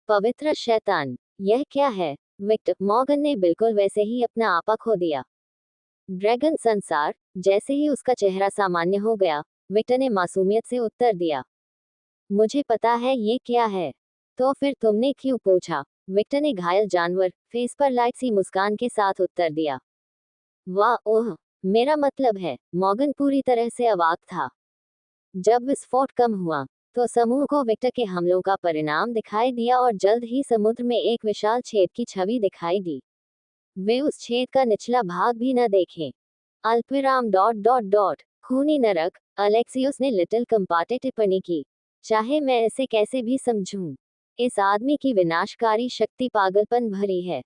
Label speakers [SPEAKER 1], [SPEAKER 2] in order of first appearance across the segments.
[SPEAKER 1] पवित्र शैतान, यह क्या है? विक्टर मॉर्गन ने बिल्कुल वैसे ही अपना आपा खो दिया। ड्रैगन संसार। जैसे ही उसका चेहरा सामान्य हो गया, विक्टर ने मासूमियत से उत्तर दिया, मुझे पता है ये क्या है। तो फिर तुमने क्यों पूछा? विक्टर ने घायल जानवर फेस पर लाइट सी मुस्कान के साथ उत्तर दिया। वाह ओह, मेरा मतलब है, मॉर्गन पूरी तरह से अवाक था। जब विस्फोट कम हुआ, तो समूह को विक्टर के हमलों का परिणाम दिखाई दिया और जल्द ही समुद्र में एक विशाल छेद की छवि दिखाई दी। वे उस छेद का निचला भाग भी न देखें। अल्पविराम डॉट डॉट डॉट खूनी नरक। अलेक्सियोस ने लिटिल कंपाटे टिप्पणी की। चाहे मैं इसे कैसे भी समझूं, इस आदमी की विनाशकारी शक्ति पागलपन भरी है।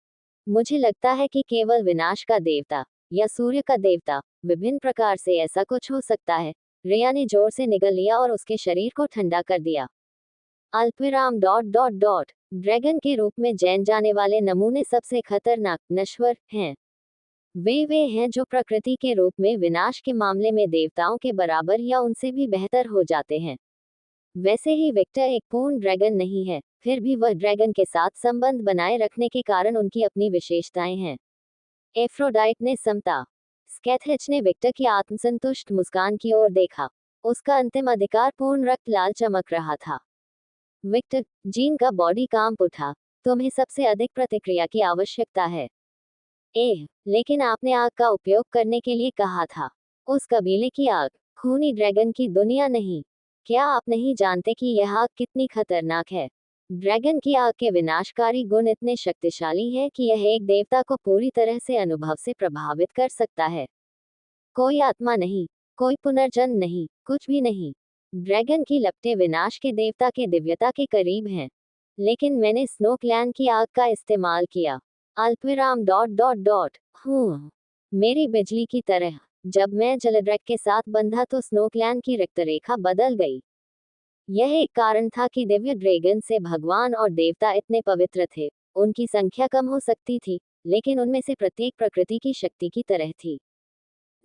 [SPEAKER 1] मुझे लगता है कि केवल विनाश का देवता या सूर्य का देवता विभिन्न प्रकार से ऐसा कुछ हो सकता है। रिया ने जोर से निगल लिया और उसके शरीर को ठंडा कर दिया। अल्पविराम डॉट डॉट डॉट ड्रैगन के रूप में जैन जाने वाले नमूने सबसे खतरनाक नश्वर हैं। वे हैं जो प्रकृति के रूप में विनाश के मामले में देवताओं के बराबर या उनसे भी बेहतर हो जाते हैं। वैसे ही विक्टर एक पूर्ण ड्रैगन नहीं है, फिर भी वह ड्रैगन के साथ संबंध बनाए रखने के कारण उनकी अपनी विशेषताएं हैं। एफ्रोडाइट ने समता। स्कैथेच ने विक्टर की आत्मसंतुष्ट मुस्कान की ओर देखा। उसका अंतिम अधिकार पूर्ण रक्त लाल चमक रहा था। विक्टर, जीन का बॉडी कांप उठा। तुम्हें सबसे अधिक प्रतिक्रिया की आवश्यकता है। लेकिन आपने आग का उपयोग करने के लिए कहा था। उस कबीले की आग, खूनी ड्रैगन की दुनिया नहीं। क्या आप नहीं जानते कि यह आग कितनी खतरनाक है? ड्रैगन की आग के विनाशकारी गुण इतने शक्तिशाली हैं कि यह एक देवता को पूरी तरह से अनुभव से प्रभावित कर सकता है। कोई आत्मा नहीं, कोई पुनर्जन्म नहीं, कुछ भी नहीं। ड्रैगन की लपटें विनाश के देवता के दिव्यता के करीब हैं। लेकिन मैंने स्नोक्लैन की आग का इस्तेमाल किया। अल्पविराम डॉट डॉट डॉट मेरी बिजली की तरह। जब मैं जलड्रैग के साथ बंधा तो स्नोक्लैन की रक्तरेखा बदल गई। यह एक कारण था कि दिव्य ड्रैगन से भगवान और देवता इतने पवित्र थे। उनकी संख्या कम हो सकती थी, लेकिन उनमें से प्रत्येक प्रकृति की शक्ति की तरह थी।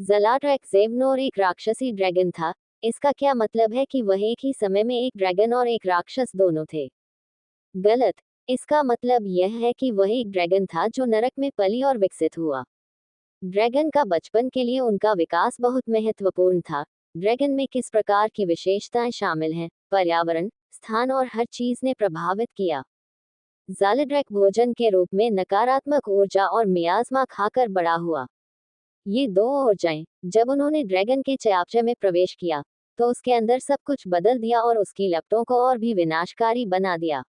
[SPEAKER 1] ज़लाड्रैक ज़ेवनोर एक राक्षसी ड्रैगन था। इसका क्या मतलब है कि वह एक ही समय में एक ड्रैगन और एक राक्षस दोनों थे? गलत। इसका मतलब यह है कि वह एक ड्रैगन था जो नरक में पली और विकसित हुआ। ड्रैगन का बचपन के लिए उनका विकास बहुत महत्वपूर्ण था। ड्रैगन में किस प्रकार की विशेषताएं शामिल हैं, पर्यावरण, स्थान और हर चीज ने प्रभावित किया। ज़ालड्रैक भोजन के रूप में नकारात्मक ऊर्जा और मियाज़मा खाकर बड़ा हुआ। ये दो ऊर्जाएं, जब उन्होंने ड्रैगन के चयापचय में प्रवेश किया, तो उसके अंदर सब कुछ बदल दिया और उसकी लपटों को और भी विनाशकारी बना दिया।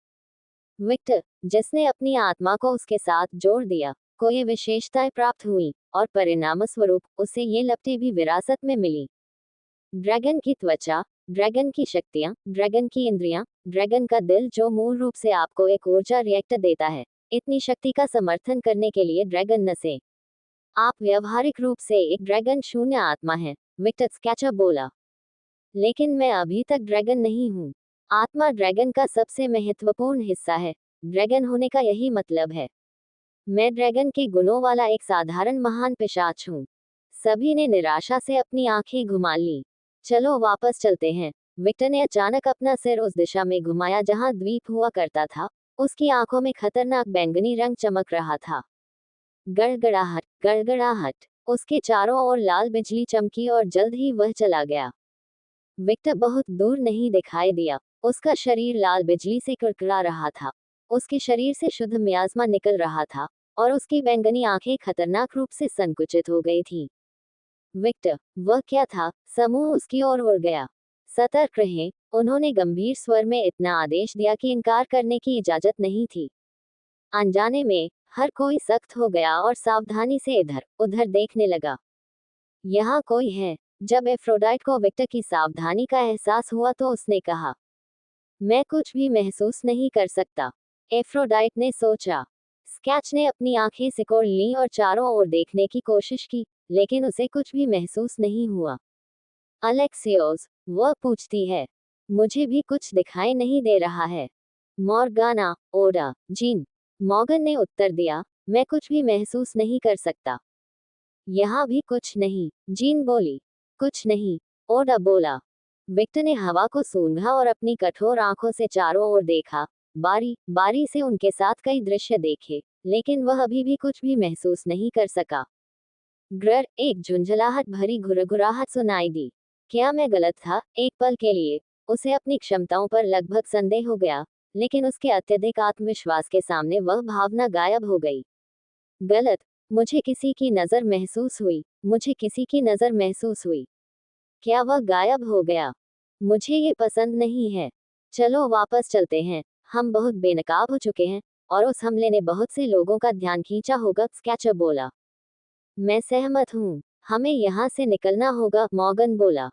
[SPEAKER 1] विक्टर, जिसने अपनी आत्मा को उसके साथ जोड़ दिया, को ये विशेषताएं प्राप्त हुई, और परिणामस्वरूप उसे ये लपटें भी विरासत में मिली। ड्रैगन की त्वचा, ड्रैगन की शक्तियां, ड्रैगन की इंद्रियां, ड्रैगन का दिल जो मूल रूप से आपको एक ऊर्जा रिएक्टर देता है। इतनी शक्ति का समर्थन करने के लिए ड्रैगन न से। आप व्यवहारिक रूप से एक ड्रैगन शून्य आत्मा हैं, विक्टर स्कैचर बोला। लेकिन मैं अभी तक ड्रैगन नहीं हूँ। आत्मा ड्रैगन का सबसे महत्वपूर्ण हिस्सा है। ड्रैगन होने का यही मतलब है। मैं ड्रैगन के गुणों वाला एक साधारण महान पिशाच हूँ। सभी ने निराशा से अपनी आंखें घुमा ली। चलो वापस चलते हैं। विक्टर ने अचानक अपना सिर उस दिशा में घुमाया जहां द्वीप हुआ करता था। उसकी आंखों में खतरनाक बैंगनी रंग चमक रहा था। गड़गड़ाहट, गड़गड़ाहट। उसके चारों ओर लाल बिजली चमकी और जल्द ही वह चला गया। विक्टर बहुत दूर नहीं दिखाई दिया। उसका शरीर लाल बिजली से कड़कड़ा रहा था। उसके शरीर से शुद्ध मियाज़मा निकल रहा था, और उसकी बैंगनी आंखें खतरनाक रूप से संकुचित हो गई थीं। विक्टर, वह क्या था? समूह उसकी ओर उड़ गया। सतर्क रहें, उन्होंने गंभीर स्वर में इतना आदेश दिया कि इनकार करने की इजाजत नहीं थी। अनजाने में, हर कोई सख्त हो गया और सावधानी से इधर उधर देखने लगा। यहाँ कोई है? जब एफ्रोडाइट को विक्टर की सावधानी का एहसास हुआ तो उसने कहा, मैं कुछ भी महसूस नहीं कर सकता। एफ्रोडाइट ने सोचा। स्कैच ने अपनी आंखें सिकोड़ लीं और चारों ओर देखने की कोशिश की, लेकिन उसे कुछ भी महसूस नहीं हुआ। अलेक्सियोस, वह पूछती है। मुझे भी कुछ दिखाई नहीं दे रहा है। मॉर्गाना, ओडा, जीन। मॉर्गन ने उत्तर दिया, मैं कुछ भी महसूस नहीं कर सकता। यहाँ भी कुछ नहीं, जीन बोली। कुछ नहीं, ओडा बोला। विक्टर ने हवा को सूंघा और अपनी कठोर आंखों से चारों ओर देखा। बारी बारी से उनके साथ कई दृश्य देखे, लेकिन वह अभी भी कुछ भी महसूस नहीं कर सका। ग्रर एक झुंझलाहट भरी घुरघुराहट सुनाई दी। क्या मैं गलत था? एक पल के लिए उसे अपनी क्षमताओं पर लगभग संदेह हो गया, लेकिन उसके अत्यधिक आत्मविश्वास के सामने वह भावना गायब हो गई। गलत? मुझे किसी की नजर महसूस हुई, मुझे किसी की नजर महसूस हुई। क्या वह गायब हो गया? मुझे ये पसंद नहीं है। चलो वापस चलते हैं, हम बहुत बेनकाब हो चुके हैं, और उस हमले ने बहुत से लोगों का ध्यान खींचा होगा, स्केचर बोला। मैं सहमत हूँ। हमें यहाँ से निकलना होगा, मॉर्गन बोला।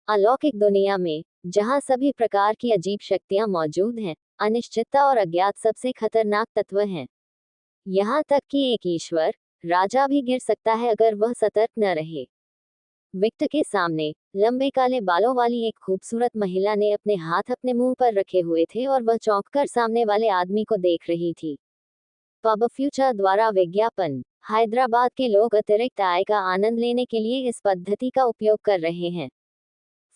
[SPEAKER 1] अलौकिक दुनिया में, जहाँ सभी प्रकार की अजीब शक्तियाँ मौजूद हैं, अनिश्चितता और अज्ञात सबसे खतरनाक तत्व हैं। यहाँ तक कि एक ईश्वर, राजा भी गिर सकता है अगर वह सतर्क न रहे। विक्टर के सामने लंबे काले बालों वाली एक खूबसूरत महिला ने अपने हाथ अपने मुंह पर रखे हुए थे और वह चौंककर सामने वाले आदमी को देख रही थी। पब फ्यूचर द्वारा विज्ञापन। हैदराबाद के लोग अतिरिक्त आय का आनंद लेने के लिए इस पद्धति का उपयोग कर रहे हैं।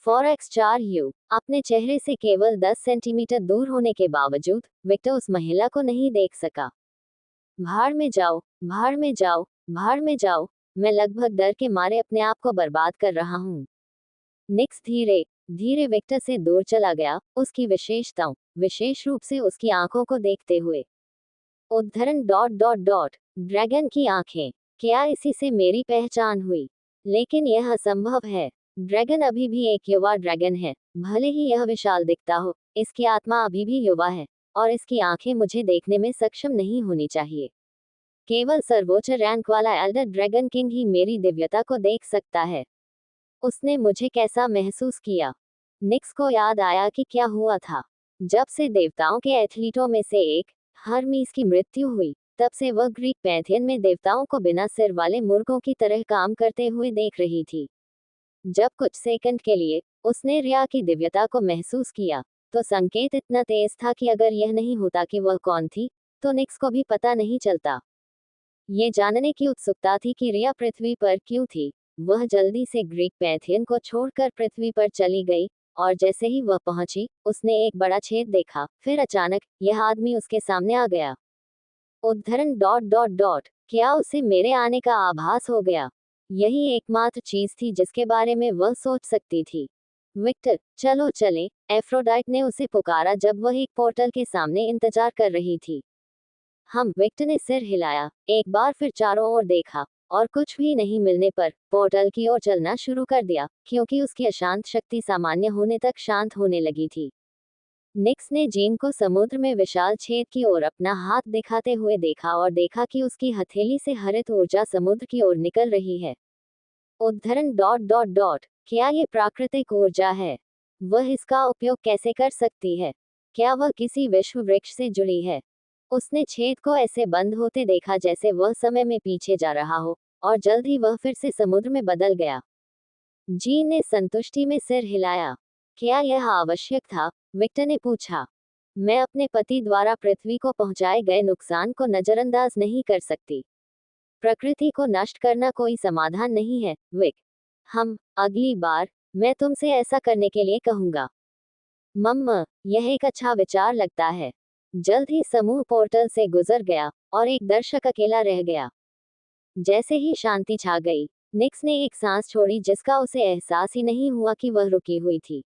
[SPEAKER 1] फॉरेक्स 4U अपने चेहरे से केवल 10 सेंटीमीटर दूर होने के बावजूद विक्टर उस महिला को नहीं देख सका। भाड़ में जाओ, भाड़ में जाओ, भाड़ में जाओ, मैं लगभग डर के मारे अपने आप को बर्बाद कर रहा हूँ। निक्स धीरे धीरे विक्टर से दूर चला गया, उसकी विशेषताओं, विशेष रूप से उसकी आंखों को देखते हुए। उद्धरण डॉट डॉट डॉट ड्रैगन की आंखें। क्या इसी से मेरी पहचान हुई? लेकिन यह असंभव है। ड्रैगन अभी भी एक युवा ड्रैगन है, भले ही यह विशाल दिखता हो, इसकी आत्मा अभी भी युवा है, और इसकी आंखें मुझे देखने में सक्षम नहीं होनी चाहिए। केवल सर्वोच्च रैंक वाला एल्डर ड्रैगन किंग ही मेरी दिव्यता को देख सकता है। उसने मुझे कैसा महसूस किया? निक्स को याद आया कि क्या हुआ था। जब से देवताओं के एथलीटों में से एक, हर्मीस की मृत्यु हुई, तब से वह ग्रीक पैंथियन में देवताओं को बिना सिर वाले मुर्गों की तरह काम करते हुए देख रही थी। जब कुछ सेकंड के लिए उसने रिया की दिव्यता को महसूस किया, तो संकेत इतना तेज था कि अगर यह नहीं होता कि वह कौन थी, तो निक्स को भी पता नहीं चलता। ये जानने की उत्सुकता थी कि रिया पृथ्वी पर क्यों थी। वह जल्दी से ग्रीक पैंथियन को छोड़कर पृथ्वी पर चली गई, और जैसे ही वह पहुंची, उसने एक बड़ा छेद देखा। फिर अचानक यह आदमी उसके सामने आ गया। उद्धरण डॉट डॉट डॉट क्या उसे मेरे आने का आभास हो गया? यही एकमात्र चीज थी जिसके बारे में वह सोच सकती थी। विक्टर, चलो चलें, एफ्रोडाइट ने उसे पुकारा जब वह एक पोर्टल के सामने इंतजार कर रही थी। विक्टर ने सिर हिलाया, एक बार फिर चारों ओर देखा, और कुछ भी नहीं मिलने पर पोर्टल की ओर चलना शुरू कर दिया, क्योंकि उसकी अशांत शक्ति सामान्य होने तक शांत होने लगी थी। निक्स ने जीन को समुद्र में विशाल छेद की ओर अपना हाथ दिखाते हुए देखा और देखा कि उसकी हथेली से हरित ऊर्जा समुद्र की ओर निकल रही है। उद्धरण डॉट डॉट डॉट क्या ये प्राकृतिक ऊर्जा है? वह इसका उपयोग कैसे कर सकती है? क्या वह किसी विश्व वृक्ष से जुड़ी है? उसने छेद को ऐसे बंद होते देखा जैसे वह समय में पीछे जा रहा हो, और जल्द ही वह फिर से समुद्र में बदल गया। जीन ने संतुष्टि में सिर हिलाया। क्या यह आवश्यक था? विक्टर ने पूछा। मैं अपने पति द्वारा पृथ्वी को पहुंचाए गए नुकसान को नजरअंदाज नहीं कर सकती। प्रकृति को नष्ट करना कोई समाधान नहीं है, विक। अगली बार मैं तुमसे ऐसा करने के लिए कहूंगा। मम्मा, यह एक अच्छा विचार लगता है। जल्द ही समूह पोर्टल से गुजर गया, और एक दर्शक अकेला रह गया। जैसे ही शांति छा गई, निक्स ने एक सांस छोड़ी जिसका उसे एहसास ही नहीं हुआ कि वह रुकी हुई थी।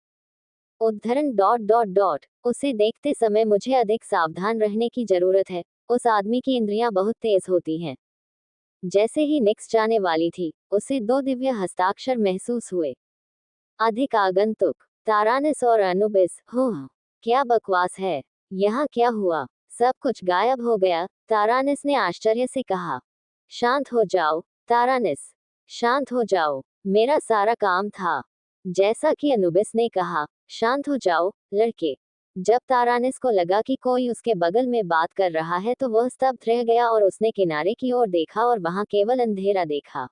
[SPEAKER 1] उद्धरण डॉट डॉट डॉट उसे देखते समय मुझे अधिक सावधान रहने की जरूरत है। उस आदमी की इंद्रियां बहुत तेज होती हैं। जैसे ही निक्स जाने वाली थी, उसे 2 दिव्य हस्ताक्षर महसूस हुए। अधिक आगंतुक, तारानिस और अनुबिस। क्या बकवास है। यहाँ क्या हुआ? सब कुछ गायब हो गया, तारानिस ने आश्चर्य से कहा। शांत हो जाओ, तारानिस। शांत हो जाओ, मेरा सारा काम था। जैसा कि अनुबिस ने कहा, शांत हो जाओ, लड़के। जब तारानिस को लगा कि कोई उसके बगल में बात कर रहा है तो वह स्तब्ध रह गया और उसने किनारे की ओर देखा और वहां केवल अंधेरा देखा।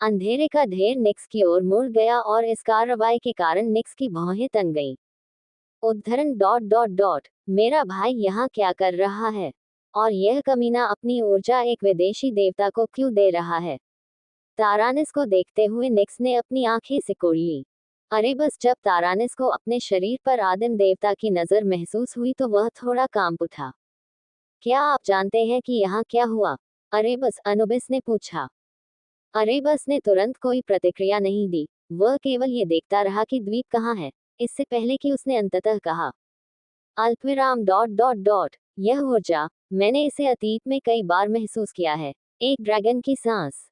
[SPEAKER 1] अंधेरे का ढेर निक्स की ओर मुड़ गया और इस कार्रवाई के कारण निक्स की भौहें तन गईं। उद्धरण डॉट डॉट डॉट मेरा भाई यहाँ क्या कर रहा है? और यह कमीना अपनी ऊर्जा एक विदेशी देवता को क्यों दे रहा है? तारानिस को देखते हुए निक्स ने अपनी आंखें सिकोड़ ली। अरे बस जब तारानिस को अपने शरीर पर आदिम देवता की नजर महसूस हुई तो वह थोड़ा कांप उठा। क्या आप जानते हैं कि यहाँ क्या हुआ? अरे बस अनुबिस ने पूछा। अरे बस ने तुरंत कोई प्रतिक्रिया नहीं दी। वह केवल ये देखता रहा कि द्वीप कहाँ है, इससे पहले कि उसने अंततः कहा, अल्पविराम डॉट डॉट डॉट। यह ऊर्जा, मैंने इसे अतीत में कई बार महसूस किया है। एक ड्रैगन की सांस।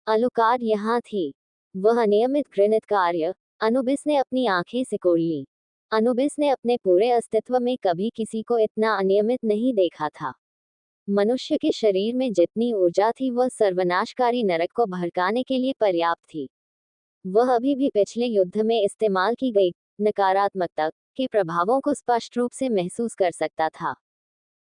[SPEAKER 1] अलुकार्ड यहाँ थी। वह अनियमित घृणित कार्य। अनुबिस ने अपनी आंखें सिकोड़ ली। अनुबिस ने अपने पूरे अस्तित्व में कभी किसी को इतना अनियमित नहीं देखा था। मनुष्य के शरीर में जितनी ऊर्जा थी वह सर्वनाशकारी नरक को भड़काने के लिए पर्याप्त थी। वह अभी भी पिछले युद्ध में इस्तेमाल की गई नकारात्मकता के प्रभावों को स्पष्ट रूप से महसूस कर सकता था।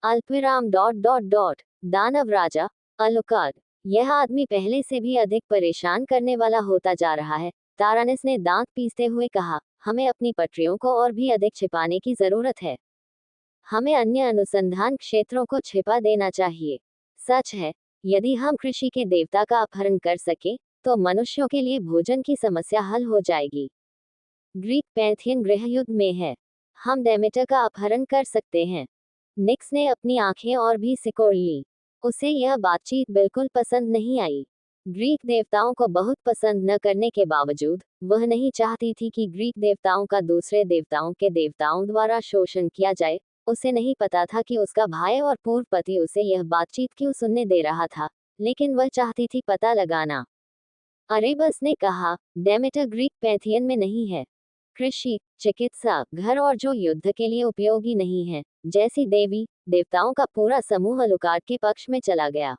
[SPEAKER 1] अल्पविराम डॉट डॉट डॉट। दानव राजा अलुकार्ड, यह आदमी पहले से भी अधिक परेशान करने वाला होता जा रहा है। तारानिस ने दांत पीसते हुए कहा, हमें अपनी पटरियों को और भी अधिक छिपाने की जरूरत है। हमें अन्य अनुसंधान क्षेत्रों को छिपा देना चाहिए। सच है, यदि हम कृषि के देवता का अपहरण कर सके तो मनुष्यों के लिए भोजन की समस्या हल हो जाएगी। ग्रीक पैंथियन गृहयुद्ध में है। हम डेमेटर का अपहरण कर सकते हैं। निक्स ने अपनी आंखें और भी सिकोड़ ली। उसे यह बातचीत बिल्कुल पसंद नहीं आई। ग्रीक देवताओं को बहुत पसंद न करने के बावजूद वह नहीं चाहती थी कि ग्रीक देवताओं का दूसरे देवताओं के देवताओं द्वारा शोषण किया जाए। उसे नहीं पता था कि उसका भाई और पूर्व पति उसे यह बातचीत क्यों सुनने दे रहा था, लेकिन वह चाहती थी पता लगाना। अरेबस ने कहा, डेमेटर ग्रीक पैंथियन में नहीं है। कृषि, चिकित्सा, घर और जो युद्ध के लिए उपयोगी नहीं है, जैसी देवी देवताओं का पूरा समूह अलुकार्ड के पक्ष में चला गया।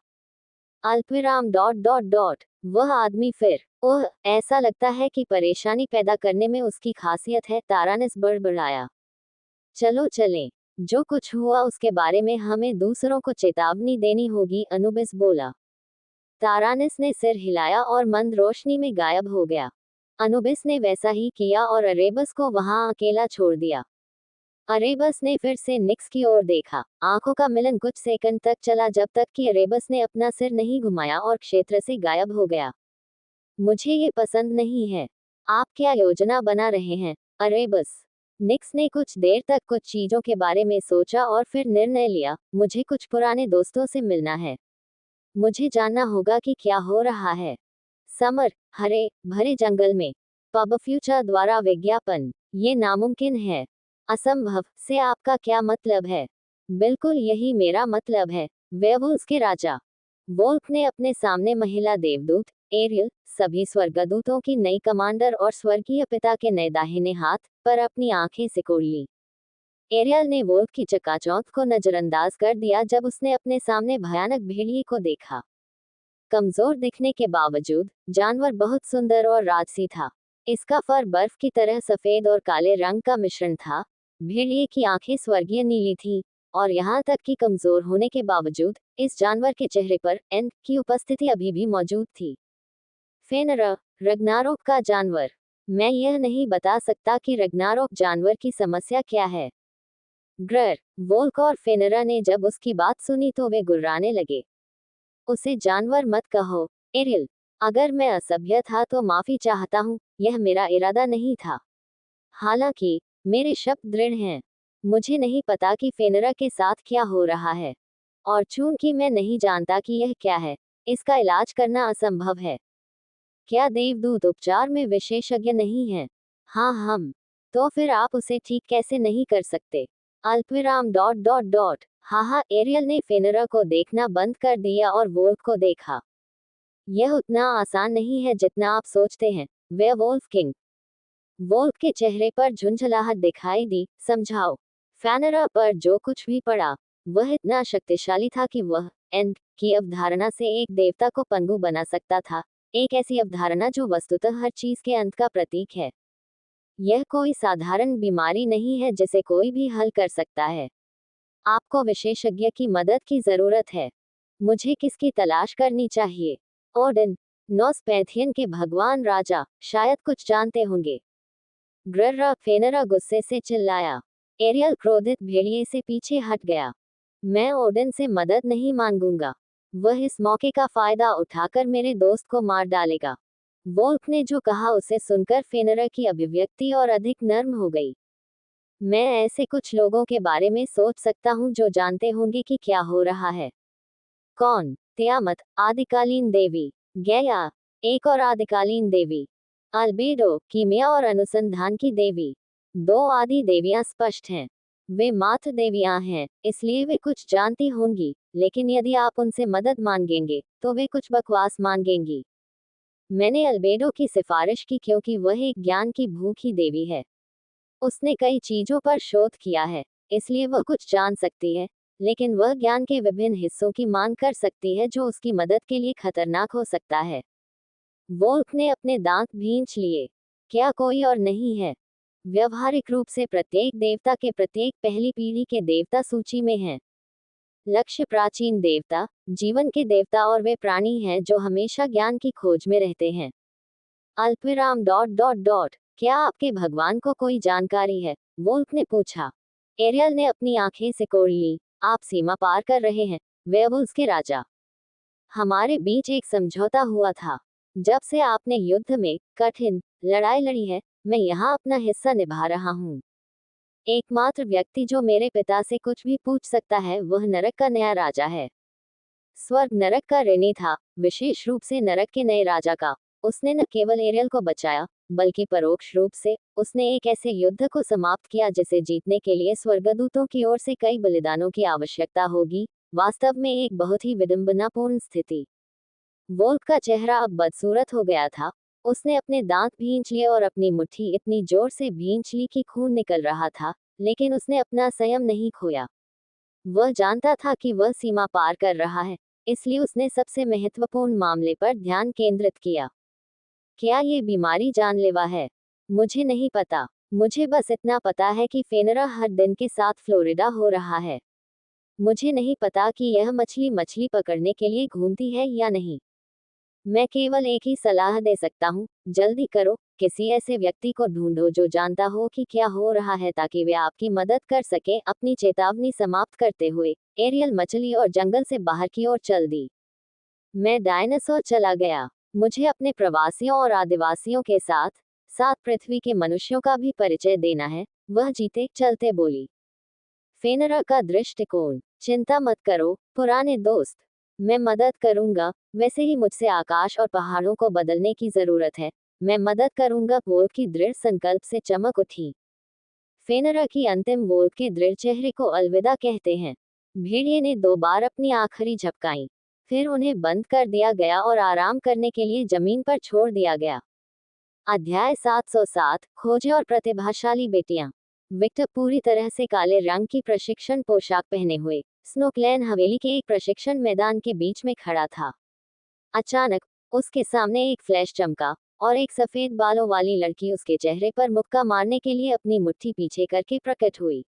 [SPEAKER 1] अल्पविराम डॉट डॉट डॉट। वह आदमी फिर, ओह, ऐसा लगता है कि परेशानी पैदा करने में उसकी खासियत है। तारानिस बड़बड़ाया। चलो चलें। जो कुछ हुआ उसके बारे में हमें दूसरों को चेतावनी देनी होगी, अनुबिस बोला। तारानिस ने सिर हिलाया और मंद रोशनी में गायब हो गया। अनुबिस ने वैसा ही किया और अरेबस को वहां अकेला छोड़ दिया। अरेबस ने फिर से निक्स की ओर देखा। आंखों का मिलन कुछ सेकंड तक चला जब तक कि अरेबस ने अपना सिर नहीं घुमाया और क्षेत्र से गायब हो गया। मुझे ये पसंद नहीं है। आप क्या योजना बना रहे हैं, अरेबस? निक्स ने कुछ देर तक कुछ चीजों के बारे में सोचा और फिर निर्णय लिया, मुझे कुछ पुराने दोस्तों से मिलना है। मुझे जानना होगा कि क्या हो रहा है। समर, हरे भरे जंगल में पब फ्यूचर द्वारा विज्ञापन, ये नामुमकिन है। असंभव से आपका क्या मतलब है? बिल्कुल यही मेरा मतलब है। वेयरवुल्व्स के राजा। वोल्फ ने अपने सामने महिला देवदूत एरियल, सभी स्वर्गदूतों की नई कमांडर और स्वर्गीय पिता के नए दाहिने हाथ पर अपनी आंखें सिकोड़ ली। एरियल ने वोल्फ की चकाचौंध को नजरअंदाज कर दिया जब उसने अपने सामने भयानक भेड़िए को देखा। कमजोर दिखने के बावजूद जानवर बहुत सुंदर और राजसी था। इसका फर बर्फ की तरह सफेद और काले रंग का मिश्रण था। भेड़िए की आंखें स्वर्गीय नीली थीं, और यहाँ तक कि कमजोर होने के बावजूद इस जानवर के चेहरे पर एन की उपस्थिति अभी भी मौजूद थी। फेनरा, रग्नारोक का जानवर। मैं यह नहीं बता सकता कि रग्नारोक जानवर की समस्या क्या है। ग्रर, वोल्क और फेनरा ने जब उसकी बात सुनी तो वे गुर्राने लगे। उसे जानवर मत कहो, एरियल। अगर मैं असभ्य था तो माफी चाहता हूँ, यह मेरा इरादा नहीं था। हालांकि मेरे शब्द दृढ़ हैं। मुझे नहीं पता कि फेनरा के साथ क्या हो रहा है, और चूंकि मैं नहीं जानता कि यह क्या है, इसका इलाज करना असंभव है। क्या देवदूत उपचार में विशेषज्ञ नहीं हैं? हाँ हम। तो फिर आप उसे ठीक कैसे नहीं कर सकते? अल्पविराम डॉट डॉट डॉट। हाँ, एरियल ने फेनरा को देखना बंद कर दिया और वोल्फ को देखा। यह उतना आसान नहीं है जितना आप सोचते हैं, वेयरवुल्फ किंग। वोल्फ के चेहरे पर झुंझलाहट दिखाई दी। समझाओ। फेनरा पर जो कुछ भी पड़ा, वह इतना शक्तिशाली था कि वह एंड की अवधारणा से एक देवता को पंगु बना सकता था। एक ऐसी अवधारणा जो वस्तुतः हर चीज के अंत का प्रतीक है। यह कोई साधारण बीमारी नहीं है जिसे कोई भी हल कर सकता है। आपको विशेषज्ञ की मदद की जरूरत है। मुझे किसकी तलाश करनी चाहिए? ओडिन, नॉर्स पैंथियन के भगवान राजा, शायद कुछ जानते होंगे। ग्रर्रा, फेनरा गुस्से से चिल्लाया। एरियल क्रोधित भेड़िए से पीछे हट गया। मैं ओडिन से मदद नहीं मांगूंगा। वह इस मौके का फायदा उठाकर मेरे दोस्त को मार डालेगा। वोल्फ ने जो कहा उसे सुनकर फेनरा की अभिव्यक्ति और अधिक नर्म हो गई। मैं ऐसे कुछ लोगों के बारे में सोच सकता हूँ जो जानते होंगे कि क्या हो रहा है। कौन? तियामत, आदिकालीन देवी। गैया, एक और आदिकालीन देवी। अल्बेडो, कीमिया और अनुसंधान की देवी। दो आदि देवियां स्पष्ट हैं। वे मात्र देवियां हैं, इसलिए वे कुछ जानती होंगी, लेकिन यदि आप उनसे मदद मांगेंगे, तो वे कुछ बकवास मांगेंगी। मैंने अल्बेडो की सिफारिश की क्योंकि वह एक ज्ञान की भूखी देवी है। उसने कई चीजों पर शोध किया है, इसलिए वह कुछ जान सकती है, लेकिन वह ज्ञान के विभिन्न हिस्सों की मांग कर सकती है जो उसकी मदद के लिए खतरनाक हो सकता है। वोल्फ ने अपने दांत भींच लिए। क्या कोई और नहीं है? व्यवहारिक रूप से प्रत्येक देवता के प्रत्येक पहली पीढ़ी के देवता सूची में हैं। लक्ष्य प्राचीन देवता, जीवन के देवता और वे प्राणी हैं जो हमेशा ज्ञान की खोज में रहते हैं। अल्पविराम डॉट डॉट डॉट। क्या आपके भगवान को कोई जानकारी है? वोल्फ ने पूछा। एरियल ने अपनी आंखें सिकोड़ ली। आप सीमा पार कर रहे हैं, वेयरवुल्व्स के राजा। हमारे बीच एक समझौता हुआ था। जब से आपने युद्ध में कठिन लड़ाई लड़ी है, मैं यहाँ अपना हिस्सा निभा रहा हूँ। एकमात्र व्यक्ति जो मेरे पिता से कुछ भी पूछ सकता है वह नरक का नया राजा है। स्वर्ग नरक का ऋणी था, विशेष रूप से नरक के नए राजा का। उसने न केवल एरियल को बचाया, बल्कि परोक्ष रूप से उसने एक ऐसे युद्ध को समाप्त किया जिसे जीतने के लिए स्वर्गदूतों की ओर से कई बलिदानों की आवश्यकता होगी। वास्तव में एक बहुत ही विडंबनापूर्ण स्थिति। वोल्फ का चेहरा अब बदसूरत हो गया था। उसने अपने दांत भींच लिए और अपनी मुट्ठी इतनी जोर से भींच ली कि खून निकल रहा था, लेकिन उसने अपना संयम नहीं खोया। वह जानता था कि वह सीमा पार कर रहा है, इसलिए उसने सबसे महत्वपूर्ण मामले पर ध्यान केंद्रित किया। क्या ये बीमारी जानलेवा है? मुझे नहीं पता। मुझे बस इतना पता है कि फेनरा हर दिन के साथ फ्लोरिडा हो रहा है। मुझे नहीं पता कि यह मछली मछली पकड़ने के लिए घूमती है या नहीं। मैं केवल एक ही सलाह दे सकता हूँ, जल्दी करो, किसी ऐसे व्यक्ति को ढूंढो जो जानता हो कि क्या हो रहा है ताकि वे आपकी मदद कर सके। अपनी चेतावनी समाप्त करते हुए एरियल मछली और जंगल से बाहर की ओर चल दी। मैं डायनासोर चला गया। मुझे अपने प्रवासियों और आदिवासियों के साथ साथ पृथ्वी के मनुष्यों का भी परिचय देना है, वह जीते चलते बोली। फेनरा का दृष्टिकोण। चिंता मत करो, पुराने दोस्त। मैं मदद करूंगा, वैसे ही मुझसे आकाश और पहाड़ों को बदलने की जरूरत है। मैं मदद करूंगा। वोल्फ की दृढ़ संकल्प से चमक उठी। फेनरा की अंतिम वोल्फ के दृढ़ चेहरे को अलविदा कहते हैं। भेड़िए ने 2 बार अपनी आखिरी झपकाई, फिर उन्हें बंद कर दिया गया और आराम करने के लिए जमीन पर छोड़ दिया गया। अध्याय 707, खोजें और प्रतिभाशाली बेटियां। विक्टर पूरी तरह से काले रंग की प्रशिक्षण पोशाक पहने हुए स्नोक्लैन हवेली के एक प्रशिक्षण मैदान के बीच में खड़ा था। अचानक उसके सामने एक फ्लैश चमका और एक सफेद बालों वाली लड़की उसके चेहरे पर मुक्का मारने के लिए अपनी मुट्ठी पीछे करके प्रकट हुई।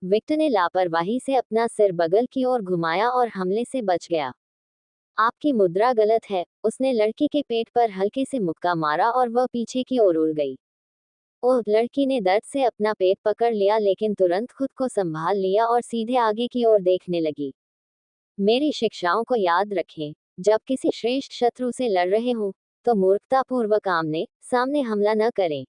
[SPEAKER 1] विक्टर ने लापरवाही से अपना सिर बगल की ओर घुमाया और हमले से बच गया। आपकी मुद्रा गलत है। उसने लड़की के पेट पर हल्के से मुक्का मारा और वह पीछे की ओर उड़ गई। ओह, लड़की ने दर्द से अपना पेट पकड़ लिया लेकिन तुरंत खुद को संभाल लिया और सीधे आगे की ओर देखने लगी। मेरी शिक्षाओं को याद रखें। जब किसी श्रेष्ठ शत्रु से लड़ रहे हों, तो मूर्खतापूर्वक आमने सामने हमला न करें।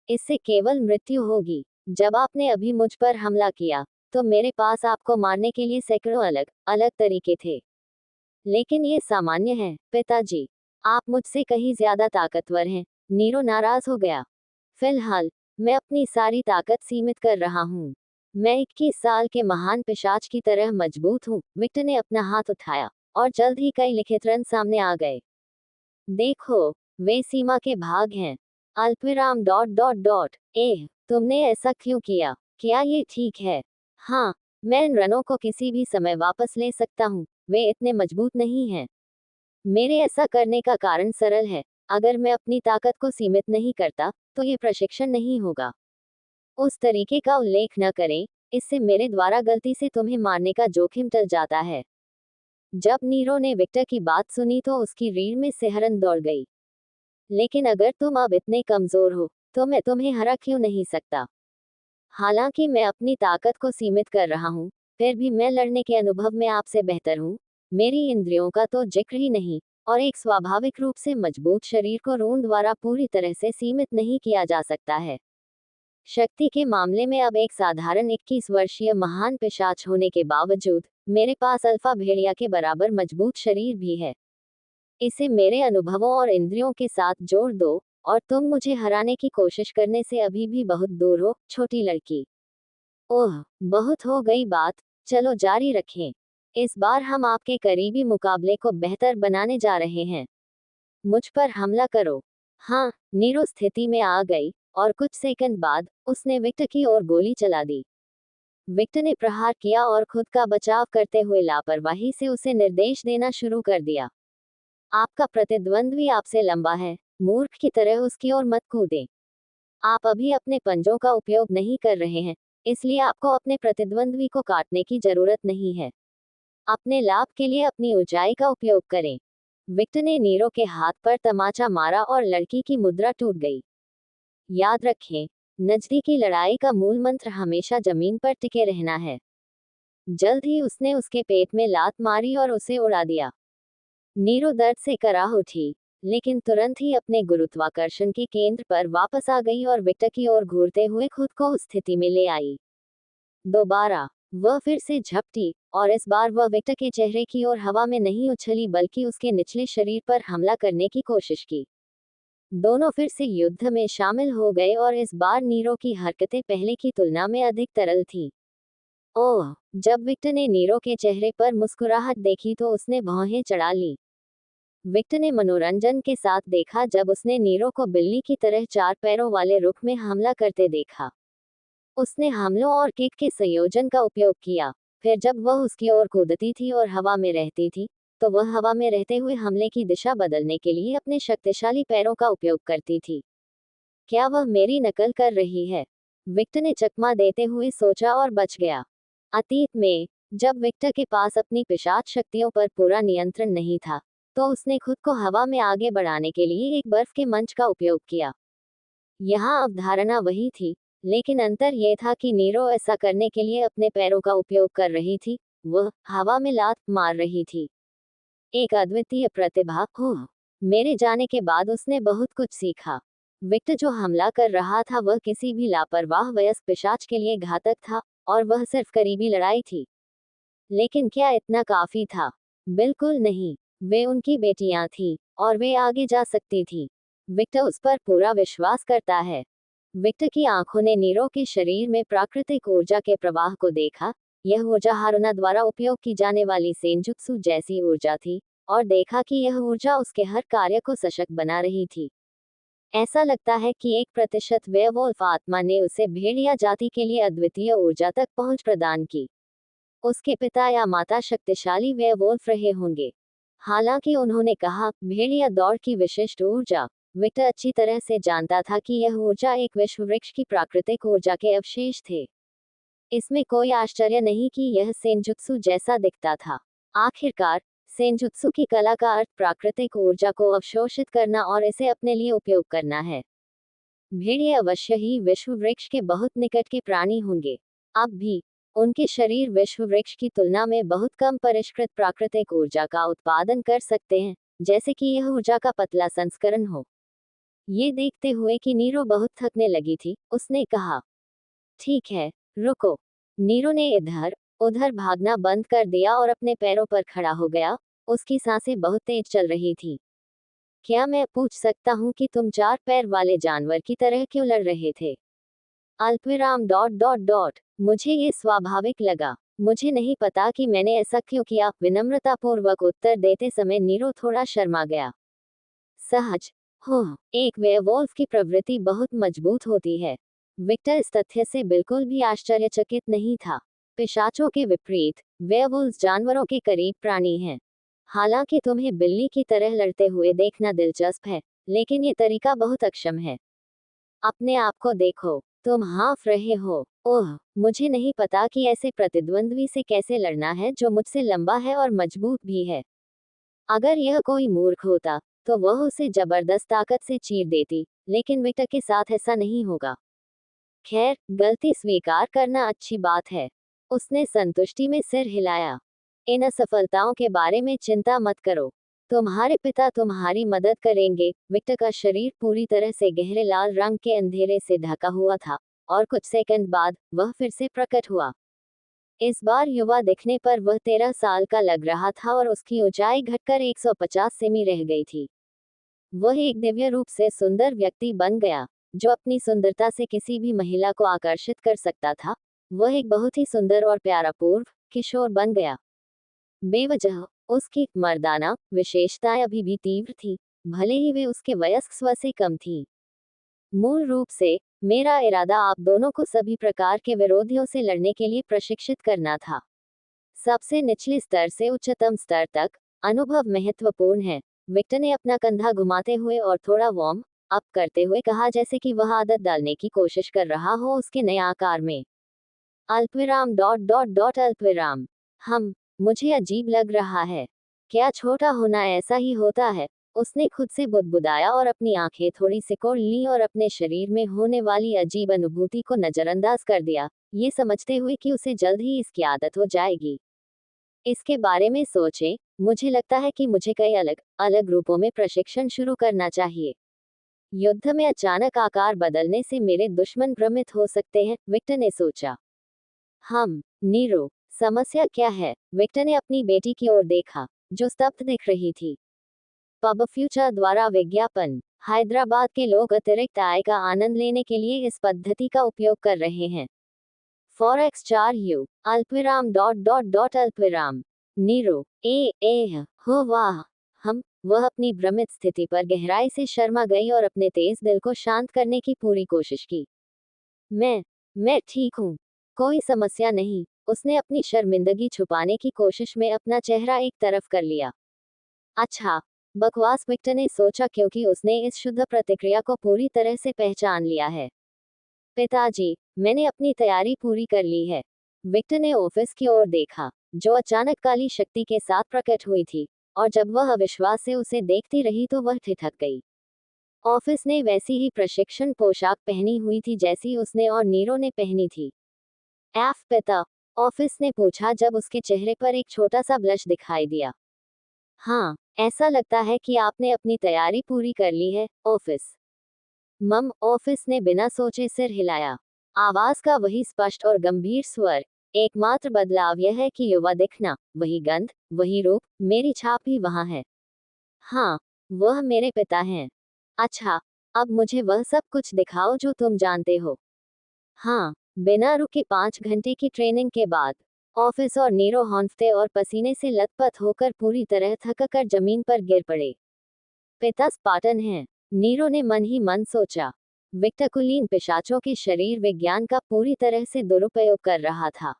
[SPEAKER 1] इससे केवल मृत्यु होगी। जब आपने अभी मुझ पर हमला किया, तो मेरे पास आपको मारने के लिए सैकड़ों अलग अलग तरीके थे। लेकिन ये सामान्य है, पिताजी। आप मुझसे कहीं ज्यादा ताकतवर हैं। नीरो नाराज हो गया। फिलहाल मैं अपनी सारी ताकत सीमित कर रहा हूँ। मैं 21 साल के महान पिशाच की तरह मजबूत हूँ। विक्टर ने अपना हाथ उठाया और जल्द ही कई लिखित रन सामने आ गए। देखो, वे सीमा के भाग हैं। अल्पविराम डॉट डॉट डॉट। एह, तुमने ऐसा क्यों किया? क्या ये ठीक है? हाँ, मैं इन रनों को किसी भी समय वापस ले सकता हूँ। वे इतने मजबूत नहीं हैं। मेरे ऐसा करने का कारण सरल है। अगर मैं अपनी ताकत को सीमित नहीं करता, तो ये प्रशिक्षण नहीं होगा। उस तरीके का उल्लेख न करें, इससे मेरे द्वारा गलती से तुम्हें मारने का जोखिम टल जाता है। जब नीरो ने विक्टर की बात सुनी तो उसकी रीढ़ में सिहरन दौड़ गई। लेकिन अगर तुम अब इतने कमजोर हो, तो मैं तुम्हें हरा क्यों नहीं सकता? हालांकि मैं अपनी ताकत को सीमित कर रहा हूँ, फिर भी मैं लड़ने के अनुभव में आपसे बेहतर हूँ। मेरी इंद्रियों का तो जिक्र ही नहीं, और एक स्वाभाविक रूप से मजबूत शरीर को ऊन द्वारा पूरी तरह से सीमित नहीं किया जा सकता है। शक्ति के मामले में अब एक साधारण 21 वर्षीय महान पिशाच होने के बावजूद मेरे पास अल्फा भेड़िया के बराबर मजबूत शरीर भी है। इसे मेरे अनुभवों और इंद्रियों के साथ जोड़ दो और तुम मुझे हराने की कोशिश करने से अभी भी बहुत दूर हो, छोटी लड़की। ओह, बहुत हो गई बात, चलो जारी रखें। इस बार हम आपके करीबी मुकाबले को बेहतर बनाने जा रहे हैं। मुझ पर हमला करो। हाँ, नीरो स्थिति में आ गई और कुछ सेकंड बाद उसने विक्टर की ओर गोली चला दी। विक्टर ने प्रहार किया और खुद का बचाव करते हुए लापरवाही से उसे निर्देश देना शुरू कर दिया। आपका प्रतिद्वंद्वी आपसे लंबा है, मूर्ख की तरह उसकी ओर मत कूदें। आप अभी अपने पंजों का उपयोग नहीं कर रहे हैं, इसलिए आपको अपने प्रतिद्वंद्वी को काटने की जरूरत नहीं है। अपने लाभ के लिए अपनी ऊंचाई का उपयोग करें। विक्टर ने नीरो के हाथ पर तमाचा मारा और लड़की की मुद्रा टूट गई। याद रखें, नजदीकी लड़ाई का मूल मंत्र हमेशा जमीन पर टिके रहना है। जल्द ही उसने उसके पेट में लात मारी और उसे उड़ा दिया। नीरो दर्द से कराह उठी, लेकिन तुरंत ही अपने गुरुत्वाकर्षण के केंद्र पर वापस आ गई और विक्टर की ओर घूरते हुए खुद को उस स्थिति में ले आई। दोबारा वह फिर से झपटी और इस बार वह विक्टर के चेहरे की ओर हवा में नहीं उछली बल्कि उसके निचले शरीर पर हमला करने की कोशिश की। दोनों फिर से युद्ध में शामिल हो गए और इस बार नीरो की हरकतें पहले की तुलना में अधिक तरल थीं। ओह, जब विक्टर ने नीरो के चेहरे पर मुस्कुराहट देखी तो उसने भौहें चढ़ा ली। विक्टर ने मनोरंजन के साथ देखा जब उसने नीरो को बिल्ली की तरह 4 पैरों वाले रुख में हमला करते देखा। उसने हमलों और किक के संयोजन का उपयोग किया। फिर जब वह उसकी ओर कूदती थी और हवा में रहती थी, तो वह हवा में रहते हुए हमले की दिशा बदलने के लिए अपने शक्तिशाली पैरों का उपयोग करती थी। क्या वह मेरी नकल कर रही है? विक्टर ने चकमा देते हुए सोचा और बच गया। अतीत में, जब विक्टर के पास अपनी पिशाच शक्तियों पर पूरा नियंत्रण नहीं था, तो उसने खुद को हवा में आगे बढ़ाने के लिए एक बर्फ के मंच का उपयोग किया। यहाँ अवधारणा वही थी, लेकिन अंतर यह था कि नीरो ऐसा करने के लिए अपने पैरों का उपयोग कर रही थी, वह हवा में लात मार रही थी। एक अद्वितीय प्रतिभा। ओह, मेरे जाने के बाद उसने बहुत कुछ सीखा। विक्टर जो हमला कर रहा था वह किसी भी लापरवाह वयस्क पिशाच के लिए घातक था, और वह सिर्फ करीबी लड़ाई थी। लेकिन क्या इतना काफी था? बिल्कुल नहीं। वे उनकी बेटियां थीं, और वे आगे जा सकती थीं। विक्टर उस पर पूरा विश्वास करता है। विक्टर की आंखों ने नीरो के शरीर में प्राकृतिक ऊर्जा के प्रवाह को देखा। यह ऊर्जा हारुना द्वारा उपयोग की जाने वाली सेंजुत्सु जैसी ऊर्जा थी, और देखा कि यह ऊर्जा उसके हर कार्य को सशक्त बना रही थी। ऐसा लगता है कि 1% वेयरवुल्फ आत्मा ने उसे भेड़िया जाति के लिए अद्वितीय ऊर्जा तक पहुंच प्रदान की। उसके पिता या माता शक्तिशाली वेयरवुल्फ रहे होंगे। हालांकि उन्होंने कहा, भेड़िया दौड़ की विशिष्ट ऊर्जा। विक्टर अच्छी तरह से जानता था कि यह ऊर्जा एक विश्व वृक्ष की प्राकृतिक ऊर्जा के अवशेष थे। इसमें कोई आश्चर्य नहीं कि यह सेंजुत्सु जैसा दिखता था। आखिरकार, सेंजुत्सु की कला का अर्थ प्राकृतिक ऊर्जा को अवशोषित करना और इसे अपने लिए उपयोग करना है। भेड़िए अवश्य ही विश्व वृक्ष के बहुत निकट के प्राणी होंगे। अब भी उनके शरीर विश्व वृक्ष की तुलना में बहुत कम परिष्कृत प्राकृतिक ऊर्जा का उत्पादन कर सकते हैं, जैसे कि यह ऊर्जा का पतला संस्करण हो। ये देखते हुए कि नीरो बहुत थकने लगी थी, उसने कहा, ठीक है, रुको। नीरो ने इधर उधर भागना बंद कर दिया और अपने पैरों पर खड़ा हो गया। उसकी सांसें बहुत तेज चल रही थी। क्या मैं पूछ सकता हूँ कि तुम 4 पैर वाले जानवर की तरह क्यों लड़ रहे थे? अल्पविराम डॉट डॉट डॉट। मुझे ये स्वाभाविक लगा। मुझे नहीं पता कि मैंने ऐसा क्यों किया। विनम्रतापूर्वक उत्तर देते समय नीरो थोड़ा शर्मा गया। सहज हो, एक वेयरवुल्फ की प्रवृत्ति बहुत मजबूत होती है। विक्टर इस तथ्य से बिल्कुल भी आश्चर्यचकित नहीं था। पिशाचों के विपरीत, वेयरवुल्व्स जानवरों के करीब प्राणी हैं। हालांकि तुम्हें बिल्ली की तरह लड़ते हुए देखना दिलचस्प है, लेकिन ये तरीका बहुत अक्षम है। अपने आप को देखो, तुम हाँफ रहे हो। ओह, मुझे नहीं पता कि ऐसे प्रतिद्वंद्वी से कैसे लड़ना है जो मुझसे लंबा है और मजबूत भी है। अगर यह कोई मूर्ख होता, तो वह उसे जबरदस्त ताकत से चीर देती, लेकिन विक्टर के साथ ऐसा नहीं होगा। खैर, गलती स्वीकार करना अच्छी बात है। उसने संतुष्टि में सिर हिलाया। इन असफलताओं के बारे में चिंता मत करो। तुम्हारे पिता तुम्हारी मदद करेंगे। विक्टर का शरीर पूरी तरह से गहरे लाल रंग के अंधेरे से ढका हुआ था और कुछ सेकंड बाद वह फिर से प्रकट हुआ। इस बार युवा दिखने पर वह 13 साल का लग रहा था और उसकी ऊंचाई घटकर 150 सेमी रह गई थी। वह एक दिव्य रूप से सुंदर व्यक्ति बन गया, जो अपनी सुंदरता से किसी भी महिला को आकर्षित कर सकता था। वह एक बहुत ही सुंदर और प्यारा पूर्व किशोर बन गया। बेवजह उसकी मर्दाना विशेषताएं अभी भी तीव्र थी, भले ही वे उसके वयस्क स्व से कम थी। मूल रूप से मेरा इरादा आप दोनों को सभी प्रकार के विरोधियों से लड़ने के लिए प्रशिक्षित करना था, सबसे निचले स्तर से उच्चतम स्तर तक। अनुभव महत्वपूर्ण है, विक्टर ने अपना कंधा घुमाते हुए और थोड़ा वार्म अप करते हुए कहा, जैसे कि वह आदत डालने की कोशिश कर रहा हो उसके नए आकार में। अल्पविराम डॉट डॉट डॉट अल्पविराम। मुझे अजीब लग रहा है। क्या छोटा होना ऐसा ही होता है? उसने खुद से बुदबुदाया और अपनी आंखें थोड़ी सिकोड़ लीं और अपने शरीर में होने वाली अजीब अनुभूति को नजरअंदाज कर दिया, ये समझते हुए कि उसे जल्द ही इसकी आदत हो जाएगी। इसके बारे में सोचें, मुझे लगता है कि मुझे कई अलग अलग रूपों में प्रशिक्षण शुरू करना चाहिए। युद्ध में अचानक आकार बदलने से मेरे दुश्मन भ्रमित हो सकते हैं, विक्टर ने सोचा। नीरो, समस्या क्या है? विक्टर ने अपनी बेटी की ओर देखा, जो स्तब्ध दिख रही थी। पब फ्यूचर द्वारा विज्ञापन। हैदराबाद के लोग अतिरिक्त आय का आनंद लेने के लिए इस पद्धति का उपयोग कर रहे हैं। फॉरेक्स 4U अल्पविराम डॉट डॉट डॉट अल्पविराम। नीरो, हो वाह। वह अपनी भ्रमित स्थिति पर गहराई से शर्मा गई और अपने तेज दिल को शांत करने की पूरी कोशिश की। मैं ठीक हूँ, कोई समस्या नहीं। उसने अपनी शर्मिंदगी छुपाने की कोशिश में अपना चेहरा एक तरफ कर लिया। अच्छा, बकवास, विक्टर ने सोचा, क्योंकि उसने इस शुद्ध प्रतिक्रिया को पूरी तरह से पहचान लिया है। पिताजी, मैंने अपनी तैयारी पूरी कर ली है। विक्टर ने ऑफिस की ओर देखा, जो अचानक काली शक्ति के साथ प्रकट हुई थी, और जब वह अविश्वास से उसे देखती रही तो वह ठिठक गई। ऑफिस ने वैसी ही प्रशिक्षण पोशाक पहनी हुई थी जैसी उसने और नीरो ने पहनी थी। पिता, ऑफिस ने पूछा जब उसके चेहरे पर एक छोटा सा ब्लश दिखाई दिया। हाँ, ऐसा लगता है कि आपने अपनी तैयारी पूरी कर ली है, ऑफिस। ऑफिस ने बिना सोचे सिर हिलाया। आवाज का वही स्पष्ट और गंभीर स्वर। एकमात्र बदलाव यह है कि युवा दिखना, वही गंध, वही रूप, मेरी छाप भी वहाँ है। हाँ, वह मेरे पिता हैं। अच्छा, अब मुझे वह सब कुछ दिखाओ जो तुम जानते हो। हाँ, बिना रुके 5 घंटे की ट्रेनिंग के बाद ऑफिस और नीरो हौंफते और पसीने से लथपथ होकर पूरी तरह थककर जमीन पर गिर पड़े। पिता स्पार्टन हैं, नीरो ने मन ही मन सोचा। विक्टर कुलीन पिशाचों के शरीर विज्ञान का पूरी तरह से दुरुपयोग कर रहा था।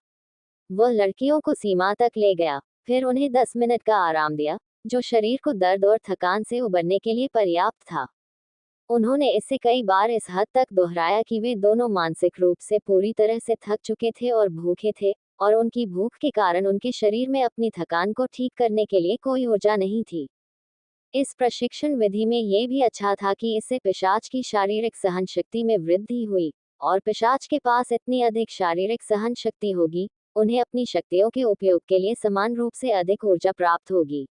[SPEAKER 1] वह लड़कियों को सीमा तक ले गया, फिर उन्हें 10 मिनट का आराम दिया, जो शरीर को दर्द और थकान से उबरने के लिए पर्याप्त था। उन्होंने इसे कई बार इस हद तक दोहराया कि वे दोनों मानसिक रूप से पूरी तरह से थक चुके थे और भूखे थे, और उनकी भूख के कारण उनके शरीर में अपनी थकान को ठीक करने के लिए कोई ऊर्जा नहीं थी। इस प्रशिक्षण विधि में ये भी अच्छा था कि इससे पिशाच की शारीरिक सहन शक्ति में वृद्धि हुई, और पिशाच के पास इतनी अधिक शारीरिक सहन शक्ति होगी, उन्हें अपनी शक्तियों के उपयोग के लिए समान रूप से अधिक ऊर्जा प्राप्त होगी।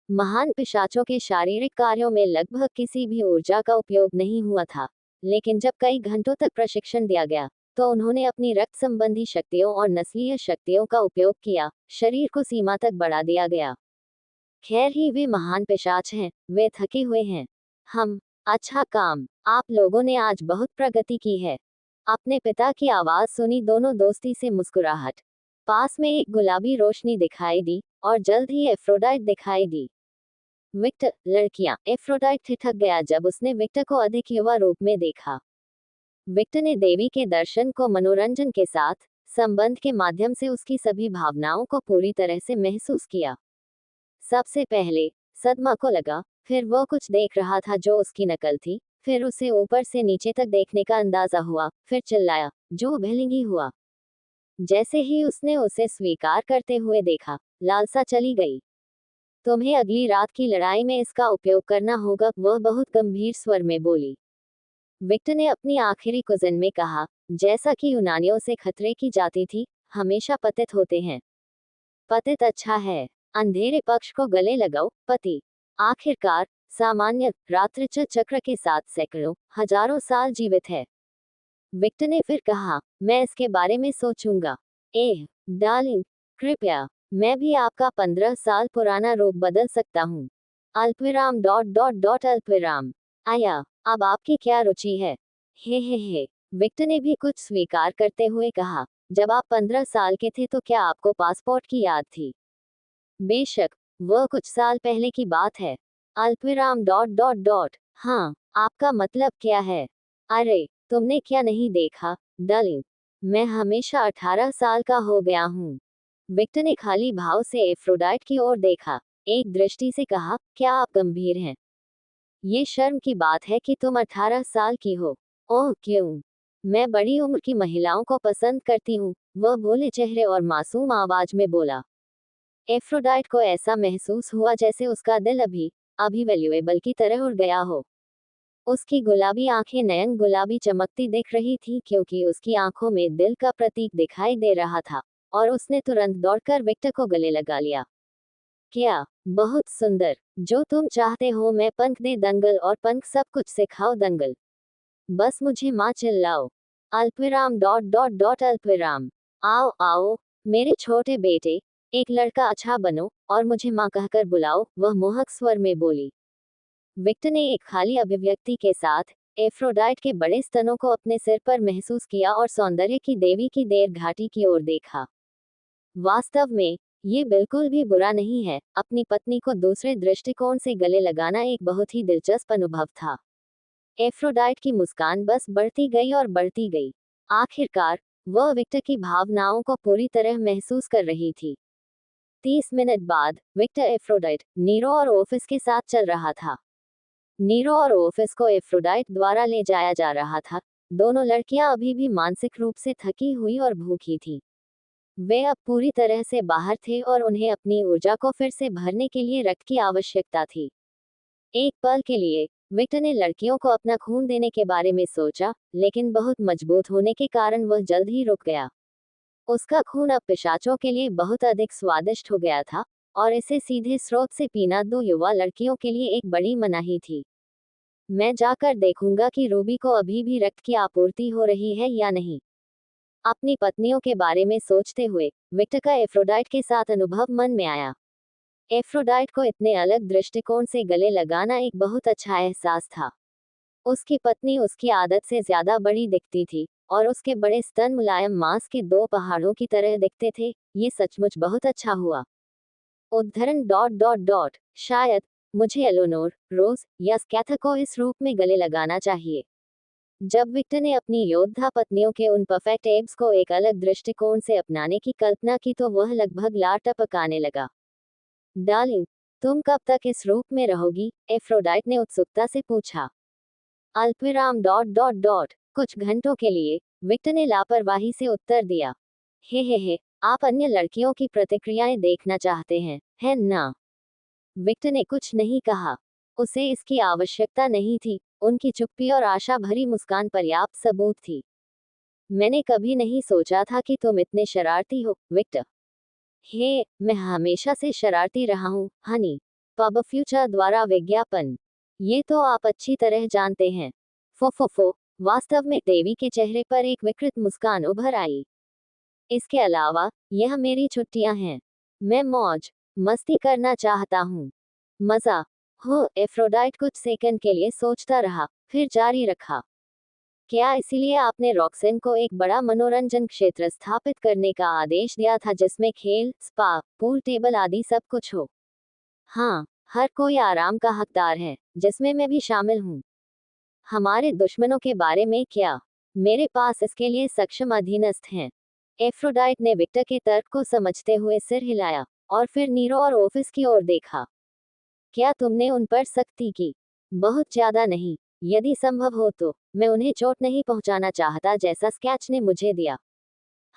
[SPEAKER 1] महान पिशाचों के शारीरिक कार्यों में लगभग किसी भी ऊर्जा का उपयोग नहीं हुआ था, लेकिन जब कई घंटों तक प्रशिक्षण दिया गया, तो उन्होंने अपनी रक्त संबंधी शक्तियों और नस्लीय शक्तियों का उपयोग किया, शरीर को सीमा तक बढ़ा दिया गया। खैर ही वे महान पिशाच हैं, वे थके हुए हैं। अच्छा काम, आप लोगों ने आज बहुत प्रगति की है। अपने पिता की आवाज सुनी दोनों दोस्ती से मुस्कुराहट। पास में एक गुलाबी रोशनी दिखाई दी, और जल्द ही एफ्रोडाइट दिखाई दी। विक्टर, लड़कियां। एफ्रोडाइट ठिठक गया जब उसने विक्टर को अधिक युवा रूप में देखा। विक्टर ने देवी के दर्शन को मनोरंजन के साथ संबंध के माध्यम से उसकी सभी भावनाओं को पूरी तरह से महसूस किया। सबसे पहले सदमा को लगा, फिर वो कुछ देख रहा था जो उसकी नकल थी, फिर उसे ऊपर से नीचे तक देखने का अंदाजा हुआ, फिर चिल्लाया, जो उभेलिंगी हुआ। जैसे ही उसने उसे स्वीकार करते हुए देखा, लालसा चली गई। तुम्हें अगली रात की लड़ाई में इसका उपयोग करना होगा, वह बहुत गंभीर स्वर में बोली। विक्टर ने अपनी आखिरी कुजन में कहा, जैसा कि यूनानियों से खतरे की जाती थी, हमेशा पतित होते हैं। पतित अच्छा है, अंधेरे पक्ष को गले लगाओ, पति। आखिरकार सामान्य रात्रिचर चक्र के साथ सैकड़ों हजारों साल जीवित है। विक्टर ने फिर कहा, मैं इसके बारे में सोचूंगा। डार्लिंग, कृपया, मैं भी आपका 15 साल पुराना रोग बदल सकता हूँ। अल्पविराम डॉट डॉट डॉट अल्पविराम। आया, अब आपकी क्या रुचि है? हे। विक्टर ने भी कुछ स्वीकार करते हुए कहा, जब आप 15 साल के थे तो क्या आपको पासपोर्ट की याद थी? बेशक, वह कुछ साल पहले की बात है। अल्पविराम डॉट डॉट डॉट। हाँ, आपका मतलब क्या है? अरे, तुमने क्या नहीं देखा, डार्लिंग? मैं हमेशा 18 साल का हो गया हूँ। विक्टर ने खाली भाव से एफ्रोडाइट की ओर देखा, एक दृष्टि से कहा, क्या आप गंभीर हैं? ये शर्म की बात है कि तुम 18 साल की हो। ओह क्यों? मैं बड़ी उम्र की महिलाओं को पसंद करती हूँ, वह भोले चेहरे और मासूम आवाज में बोला। एफ्रोडाइट को ऐसा महसूस हुआ जैसे उसका दिल अभी वैल्यूएबल की तरह उड़ गया हो। उसकी गुलाबी आंखें नयन गुलाबी चमकती दिख रही थी क्योंकि उसकी आंखों में दिल का प्रतीक दिखाई दे रहा था, और उसने तुरंत दौड़कर विक्टर को गले लगा लिया। क्या? बहुत सुंदर। जो तुम चाहते हो मैं पंख दे दंगल और पंख सब कुछ सिखाओ दंगल। बस मुझे माँ चिल्लाओ। अल्पविराम डॉट डॉट डॉट अल्पविराम। आओ आओ, मेरे छोटे बेटे, एक लड़का अच्छा बनो, और मुझे माँ कहकर बुलाओ, वह मोहक स्वर में बोली। विक्टर ने एक खाली अभिव्यक्ति के साथ एफ्रोडाइट के बड़े स्तनों को अपने सिर पर महसूस किया और सौंदर्य की देवी की देर घाटी की ओर देखा। वास्तव में, ये बिल्कुल भी बुरा नहीं है, अपनी पत्नी को दूसरे दृष्टिकोण से गले लगाना एक बहुत ही दिलचस्प अनुभव था। एफ्रोडाइट की मुस्कान बस बढ़ती गई और बढ़ती गई। आखिरकार, वह विक्टर की भावनाओं को पूरी तरह महसूस कर रही थी। 30 मिनट बाद, विक्टर एफ्रोडाइट, नीरो और ओफिस के साथ चल रहा था। नीरो और ओफिस को एफ्रोडाइट द्वारा ले जाया जा रहा था। दोनों लड़कियां अभी भी मानसिक रूप से थकी हुई और भूखी थीं। वे अब पूरी तरह से बाहर थे और उन्हें अपनी ऊर्जा को फिर से भरने के लिए रक्त की आवश्यकता थी। एक पल के लिए, विक्टर ने लड़कियों को अपना खून देने के बारे में सोचा, लेकिन बहुत मजबूत होने के कारण वह जल्द ही रुक गया। उसका खून अब पिशाचों के लिए बहुत अधिक स्वादिष्ट हो गया था, और इसे सीधे स्रोत से पीना दो युवा लड़कियों के लिए एक बड़ी मनाही थी। मैं जाकर देखूंगा कि रूबी को अभी भी रक्त की आपूर्ति हो रही है या नहीं। अपनी पत्नियों के बारे में सोचते हुए, विक्टर का एफ्रोडाइट के साथ अनुभव मन में आया। एफ्रोडाइट को इतने अलग दृष्टिकोण से गले लगाना एक बहुत अच्छा एहसास था। उसकी पत्नी उसकी आदत से ज्यादा बड़ी दिखती थी, और उसके बड़े स्तन मुलायम मांस के दो पहाड़ों की तरह दिखते थे। ये सचमुच बहुत अच्छा हुआ। उद्धरण डॉट डॉट डॉट। शायद मुझे एलोनोर, रोज या स्कैथा को इस रूप में गले लगाना चाहिए। जब विक्टर ने अपनी योद्धा पत्नियों के उन परफेक्ट एब्स को एक अलग दृष्टिकोण से अपनाने की कल्पना की तो वह लगभग लार टपकाने लगा। डार्लिंग, तुम कब तक इस रूप में रहोगी? एफ्रोडाइट ने उत्सुकता से पूछा। अल्पविराम डॉट डॉट डॉट। कुछ घंटों के लिए, विक्टर ने लापरवाही से उत्तर दिया। हे, आप अन्य लड़कियों की प्रतिक्रियाएं देखना चाहते हैं, है ना? विक्टर ने कुछ नहीं कहा। उसे इसकी आवश्यकता नहीं थी, उनकी चुप्पी और आशा भरी मुस्कान पर्याप्त सबूत थी। मैंने कभी नहीं सोचा था कि तुम इतने शरारती हो, विक्टर। मैं हमेशा से शरारती रहा हूँ, हनी। पब फ्यूचर द्वारा विज्ञापन। ये तो आप अच्छी तरह जानते हैं। फो। वास्तव में देवी के चेहरे पर एक विकृत मुस्कान उभर आई। इसके अलावा, यह मेरी छुट्टियां हैं। मैं मौज मस्ती करना चाहता हूँ। मजा हो। एफ्रोडाइट कुछ सेकंड के लिए सोचता रहा, फिर जारी रखा। क्या इसीलिए आपने रॉक्सन को एक बड़ा मनोरंजन क्षेत्र स्थापित करने का आदेश दिया था जिसमें खेल, स्पा, पूल टेबल आदि सब कुछ हो? हाँ, हर कोई आराम का हकदार है, जिसमें मैं भी शामिल हूँ। हमारे दुश्मनों के बारे में क्या? मेरे पास इसके लिए सक्षम अधीनस्थ हैं। एफ्रोडाइट ने विक्टर के तर्क को समझते हुए सिर हिलाया, और फिर नीरो और ओफिस की ओर देखा। क्या तुमने उन पर सख्ती की? बहुत ज्यादा नहीं। यदि संभव हो तो मैं उन्हें चोट नहीं पहुंचाना चाहता जैसा स्केच ने मुझे दिया।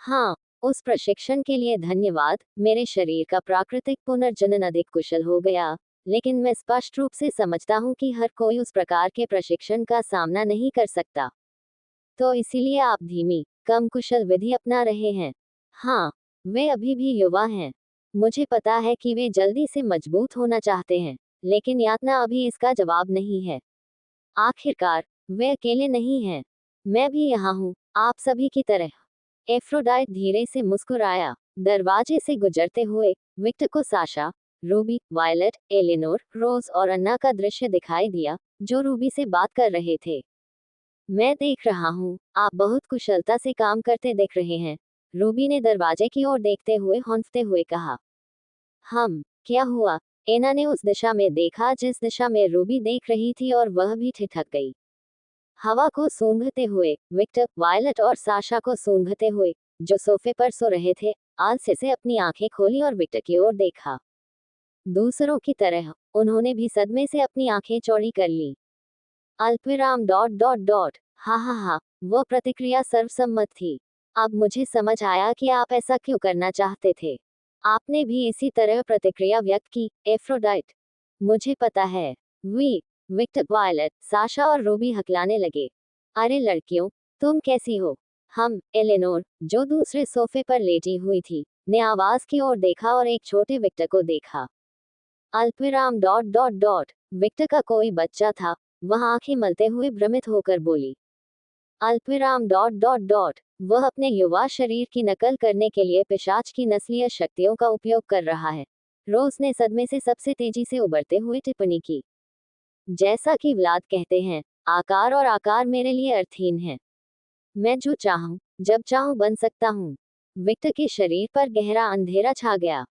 [SPEAKER 1] हाँ, उस प्रशिक्षण के लिए धन्यवाद। मेरे शरीर का प्राकृतिक पुनर्जनन अधिक कुशल हो गया, लेकिन मैं स्पष्ट रूप से समझता हूँ कि हर कोई उस प्रकार के प्रशिक्षण का सामना नहीं कर सकता। तो इसीलिए आप धीमी, कम कुशल विधि अपना रहे हैं। हाँ, वे अभी भी युवा हैं। मुझे पता है कि वे जल्दी से मजबूत होना चाहते हैं, लेकिन यातना अभी इसका जवाब नहीं है। आखिरकार वे अकेले नहीं हैं, मैं भी यहाँ हूँ, आप सभी की तरह। एफ्रोडाइट धीरे से मुस्कुराया। दरवाजे से गुजरते हुए विक्टर को साशा, रूबी, वायलेट, एलिनोर, रोज और अन्ना का दृश्य दिखाई दिया, जो रूबी से बात कर रहे थे। मैं देख रहा हूँ, आप बहुत कुशलता से काम करते दिख रहे हैं, रूबी ने दरवाजे की ओर देखते हुए हौंकते हुए कहा। क्या हुआ? एना ने उस दिशा में देखा जिस दिशा में रूबी देख रही थी और वह भी ठिठक गई। हवा को सूंघते हुए विक्टर, वायलेट और साशा को सूंघते हुए, जो सोफे पर सो रहे थे, आलस्य से अपनी आंखें खोली और विक्टर की ओर देखा। दूसरों की तरह उन्होंने भी सदमे से अपनी आंखें चौड़ी कर ली। अल्पविराम डॉट डॉट डॉट हा हा हा। वह प्रतिक्रिया सर्वसम्मत थी। अब मुझे समझ आया कि आप ऐसा क्यों करना चाहते थे। आपने भी इसी तरह प्रतिक्रिया व्यक्त की, एफ्रोडाइट। मुझे पता है। वी विक्टर, वायलेट, साशा और रूबी हकलाने लगे। अरे लड़कियों, तुम कैसी हो? एलेनोर, जो दूसरे सोफे पर लेटी हुई थी, ने आवाज की ओर देखा और एक छोटे विक्टर को देखा। अल्पविराम डॉट डॉट डॉट विक्टर का कोई बच्चा था, वह आंखें मलते हुए भ्रमित होकर बोली। अल्पविराम डॉट डॉट डॉट वह अपने युवा शरीर की नकल करने के लिए पिशाच की नस्लीय शक्तियों का उपयोग कर रहा है, रोज ने सदमे से सबसे तेजी से उबरते हुए टिप्पणी की। जैसा कि व्लाद कहते हैं, आकार और आकार मेरे लिए अर्थहीन है। मैं जो चाहूं, जब चाहूं बन सकता हूं। विक्टर के शरीर पर गहरा अंधेरा छा गया।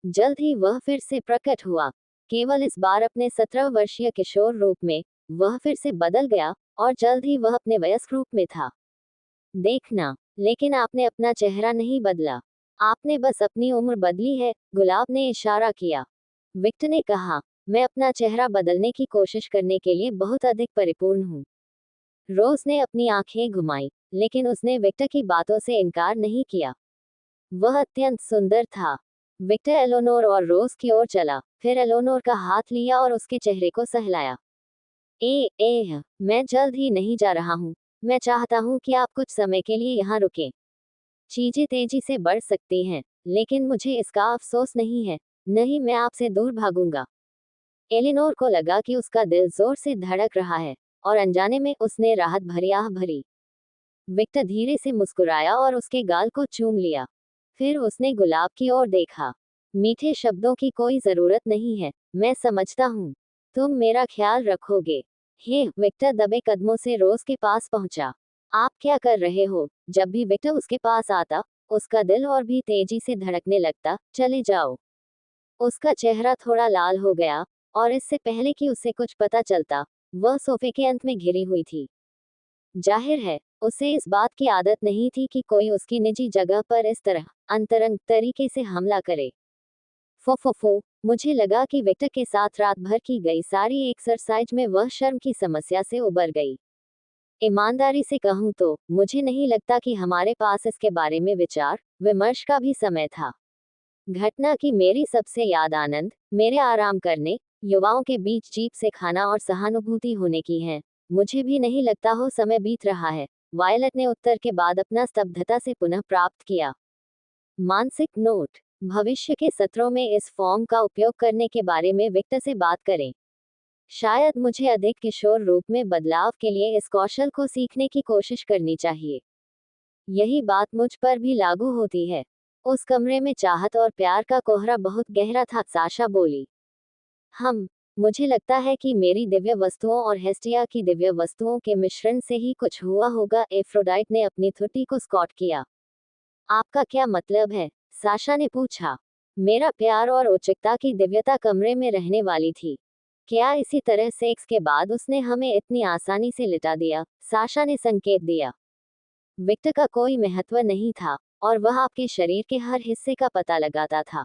[SPEAKER 1] जल्द ही वह फिर से प्रकट हुआ, केवल इस बार अपने 17 वर्षीय किशोर रूप में। वह फिर से बदल गया, और जल्द ही वह अपने वयस्क रूप में था। देखना, लेकिन आपने अपना चेहरा नहीं बदला। आपने बस अपनी उम्र बदली है, गुलाब ने इशारा किया। विक्टर ने कहा, मैं अपना चेहरा बदलने की कोशिश करने के लिए बहुत अधिक परिपूर्ण हूँ। रोज ने अपनी आंखें घुमाई, लेकिन उसने विक्टर की बातों से इनकार नहीं किया। वह अत्यंत सुंदर था। विक्टर एलोनोर और रोज की ओर चला, फिर एलोनोर का हाथ लिया और उसके चेहरे को सहलाया। मैं जल्द ही नहीं जा रहा हूँ। मैं चाहता हूँ कि आप कुछ समय के लिए यहाँ रुकें। चीजें तेजी से बढ़ सकती हैं, लेकिन मुझे इसका अफसोस नहीं है। नहीं, मैं आपसे दूर भागूंगा। एलिनोर को लगा कि उसका दिल जोर से धड़क रहा है, और अनजाने में उसने राहत भरी आह भरी। विक्टर धीरे से मुस्कुराया और उसके गाल को चूम लिया। फिर उसने गुलाब की ओर देखा। मीठे शब्दों की कोई जरूरत नहीं है, मैं समझता हूँ। तुम मेरा ख्याल रखोगे। विक्टर दबे कदमों से रोज के पास पहुंचा। आप क्या कर रहे हो? जब भी विक्टर उसके पास आता, उसका दिल और भी तेजी से धड़कने लगता। चले जाओ। उसका चेहरा थोड़ा लाल हो गया, और इससे पहले कि उसे कुछ पता चलता, वह सोफे के अंत में घिरी हुई थी। जाहिर है, उसे इस बात की आदत नहीं थी कि कोई उसकी निजी जगह पर इस तरह अंतरंग तरीके से हमला करे। फो मुझे लगा कि विक्टर के साथ रात भर की गई सारी एक्सरसाइज में वह शर्म की समस्या से उबर गई। ईमानदारी से कहूँ तो मुझे नहीं लगता कि हमारे पास इसके बारे में विचार विमर्श का भी समय था। घटना की मेरी सबसे याद आनंद, मेरे आराम करने, युवाओं के बीच जीप से खाना और सहानुभूति होने की है। मुझे भी नहीं लगता हो समय बीत रहा है। वायलेट ने उत्तर के बाद अपना स्तब्धता से पुनः प्राप्त किया। मानसिक नोट, भविष्य के सत्रों में इस फॉर्म का उपयोग करने के बारे में विक्टर से बात करें। शायद मुझे अधिक किशोर रूप में बदलाव के लिए इस कौशल को सीखने की कोशिश करनी चाहिए। यही बात मुझ पर भी लागू होती है। उस कमरे में चाहत और प्यार का कोहरा बहुत गहरा था, साशा बोली। मुझे लगता है कि मेरी दिव्य वस्तुओं और हेस्टिया की दिव्य वस्तुओं के मिश्रण से ही कुछ हुआ होगा। एफ्रोडाइट ने अपनी थुटी को स्कॉट किया। आपका क्या मतलब है? साशा ने पूछा। मेरा प्यार और औचकता की दिव्यता कमरे में रहने वाली थी। क्या इसी तरह सेक्स के बाद उसने हमें इतनी आसानी से लिटा दिया? साशा ने संकेत दिया। विक्टर का कोई महत्व नहीं था, और वह आपके शरीर के हर हिस्से का पता लगाता था।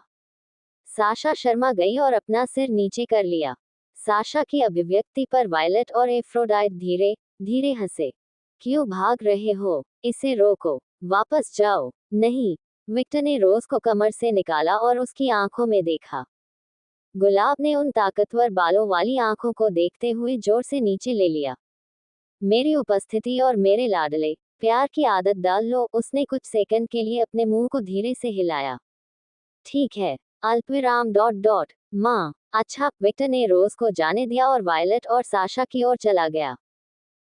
[SPEAKER 1] साशा शर्मा गई और अपना सिर नीचे कर लिया। साशा की अभिव्यक्ति पर वायलेट और एफ्रोडाइट धीरे धीरे हंसे। क्यों भाग रहे हो? इसे रोको। वापस जाओ। नहीं। विक्टर ने रोज को कमर से निकाला और उसकी आंखों में देखा। गुलाब ने उन ताकतवर बालों वाली आंखों को देखते हुए जोर से नीचे ले लिया। मेरी उपस्थिति और मेरे लाडले, प्यार की आदत डाल लो। उसने कुछ सेकंड के लिए अपने मुंह को धीरे से हिलाया। ठीक है, अल्पविराम डॉट डॉट माँ। अच्छा, विक्टर ने रोज को जाने दिया और वायलट और साशा की ओर चला गया।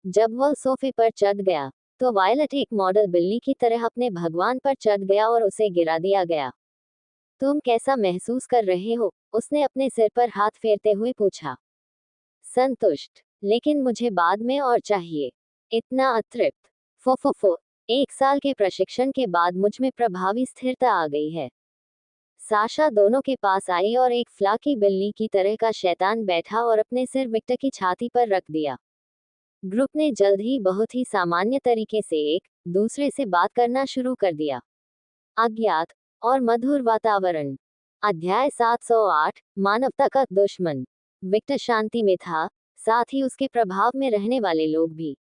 [SPEAKER 1] जब वह सोफे पर चढ़ गया तो वायलट एक मॉडल बिल्ली की तरह अपने भगवान पर चढ़ गया और उसे गिरा दिया गया। तुम कैसा महसूस कर रहे हो? उसने अपने सिर पर हाथ फेरते हुए पूछा। संतुष्ट, लेकिन मुझे बाद में और चाहिए। इतना अतृप्त। फो। 1 साल के प्रशिक्षण के बाद मुझ में प्रभावी स्थिरता आ गई है। साशा दोनों के पास आई और एक फ्लाकी बिल्ली की तरह का शैतान बैठा और अपने सिर विक्टर की छाती पर रख दिया। ग्रुप ने जल्द ही बहुत ही सामान्य तरीके से एक दूसरे से बात करना शुरू कर दिया। अज्ञात और मधुर वातावरण। अध्याय 708, मानवता का दुश्मन। विक्टर शांति में था, साथ ही उसके प्रभाव में रहने वाले लोग भी।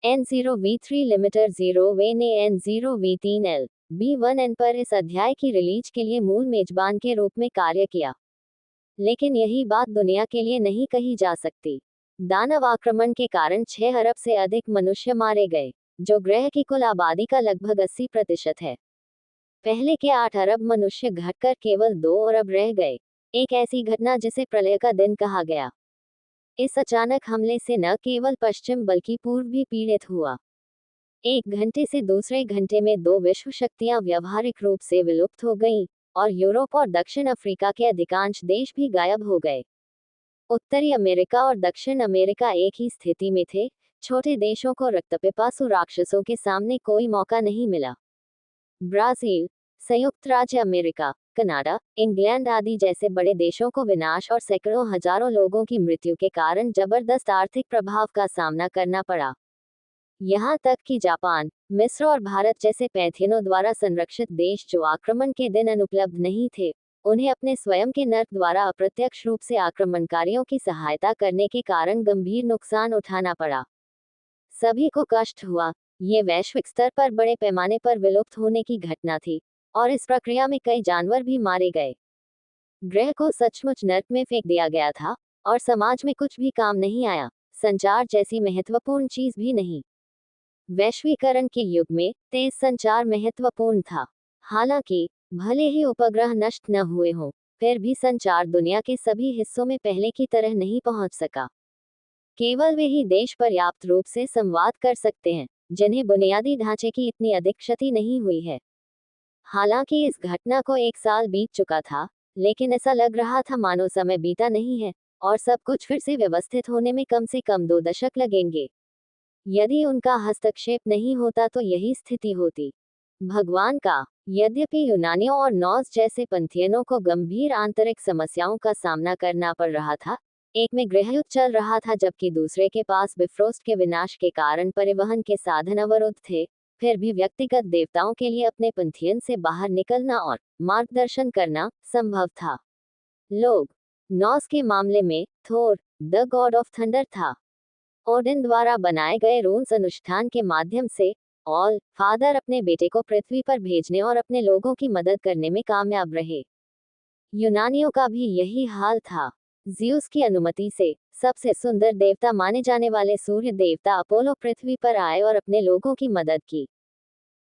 [SPEAKER 1] N0V3 लिमिटर 0 वे ने N0V3L B1N पर इस अध्याय की रिलीज के लिए मूल मेजबान के रूप में कार्य किया। लेकिन यही बात दुनिया के लिए नहीं कही जा सकती। दानव आक्रमण के कारण 6 अरब से अधिक मनुष्य मारे गए, जो ग्रह की कुल आबादी का लगभग 80% है। पहले के 8 अरब मनुष्य घटकर केवल 2 अरब रह गए। एक ऐसी घटना जिसे प्रलय का दिन कहा गया। इस अचानक हमले से न केवल पश्चिम बल्कि पूर्व भी पीड़ित हुआ। एक घंटे से दूसरे घंटे में 2 विश्व शक्तियां व्यावहारिक रूप से विलुप्त हो गईं, और यूरोप और दक्षिण अफ्रीका के अधिकांश देश भी गायब हो गए। उत्तरी अमेरिका और दक्षिण अमेरिका एक ही स्थिति में थे। छोटे देशों को रक्तपिपासु राक्षसों के सामने कोई मौका नहीं मिला। ब्राजील, संयुक्त राज्य अमेरिका, कनाडा, इंग्लैंड आदि जैसे बड़े देशों को विनाश और सैकड़ों हजारों लोगों की मृत्यु के कारण जबरदस्त आर्थिक प्रभाव का सामना करना पड़ा। यहाँ तक कि जापान, मिस्र और भारत जैसे पैंथेनों द्वारा संरक्षित देश जो आक्रमण के दिन अनुपलब्ध नहीं थे, उन्हें अपने स्वयं के नर्क द्वारा अप्रत्यक्ष रूप से आक्रमणकारियों की सहायता करने के कारण गंभीर नुकसान उठाना पड़ा। सभी को कष्ट हुआ। ये वैश्विक स्तर पर बड़े पैमाने पर विलुप्त होने की घटना थी, और इस प्रक्रिया में कई जानवर भी मारे गए। ग्रह को सचमुच नर्क में फेंक दिया गया था, और समाज में कुछ भी काम नहीं आया। संचार जैसी महत्वपूर्ण चीज भी नहीं। वैश्वीकरण के युग में तेज संचार महत्वपूर्ण था। हालांकि भले ही उपग्रह नष्ट न हुए हों, फिर भी संचार दुनिया के सभी हिस्सों में पहले की तरह नहीं पहुंच सका। केवल वे ही देश पर्याप्त रूप से संवाद कर सकते हैं, जिन्हें बुनियादी ढांचे की इतनी अधिक क्षति नहीं हुई है। हालांकि इस घटना को 1 साल बीत चुका था, लेकिन ऐसा लग रहा था मानो समय बीता नहीं है, और सब कुछ फिर से व्यवस्थित होने में कम से कम 2 दशक लगेंगे। यदि उनका हस्तक्षेप नहीं होता तो यही स्थिति होती। भगवान का। यद्यपि यूनानियों और नॉर्स जैसे पंथियनों को गंभीर आंतरिक समस्याओं का सामना करना पड़ रहा था, एक में गृहयुद्ध चल रहा था जबकि दूसरे के पास बिफ्रोस्ट के विनाश के कारण परिवहन के साधन अवरुद्ध थे, फिर भी व्यक्तिगत देवताओं के लिए अपने पंथियन से बाहर निकलना और मार्गदर्शन करना संभव था। लोग। नॉर्स के मामले में थोर, द गॉड ऑफ थंडर था। ओडिन द्वारा बनाए गए रून्स अनुष्ठान के माध्यम से ऑल फादर अपने बेटे को पृथ्वी पर भेजने और अपने लोगों की मदद करने में कामयाब रहे। यूनानियों का भी यही हाल था। ज़्यूस की अनुमति से सबसे सुंदर देवता माने जाने वाले सूर्य देवता अपोलो पृथ्वी पर आए और अपने लोगों की मदद की।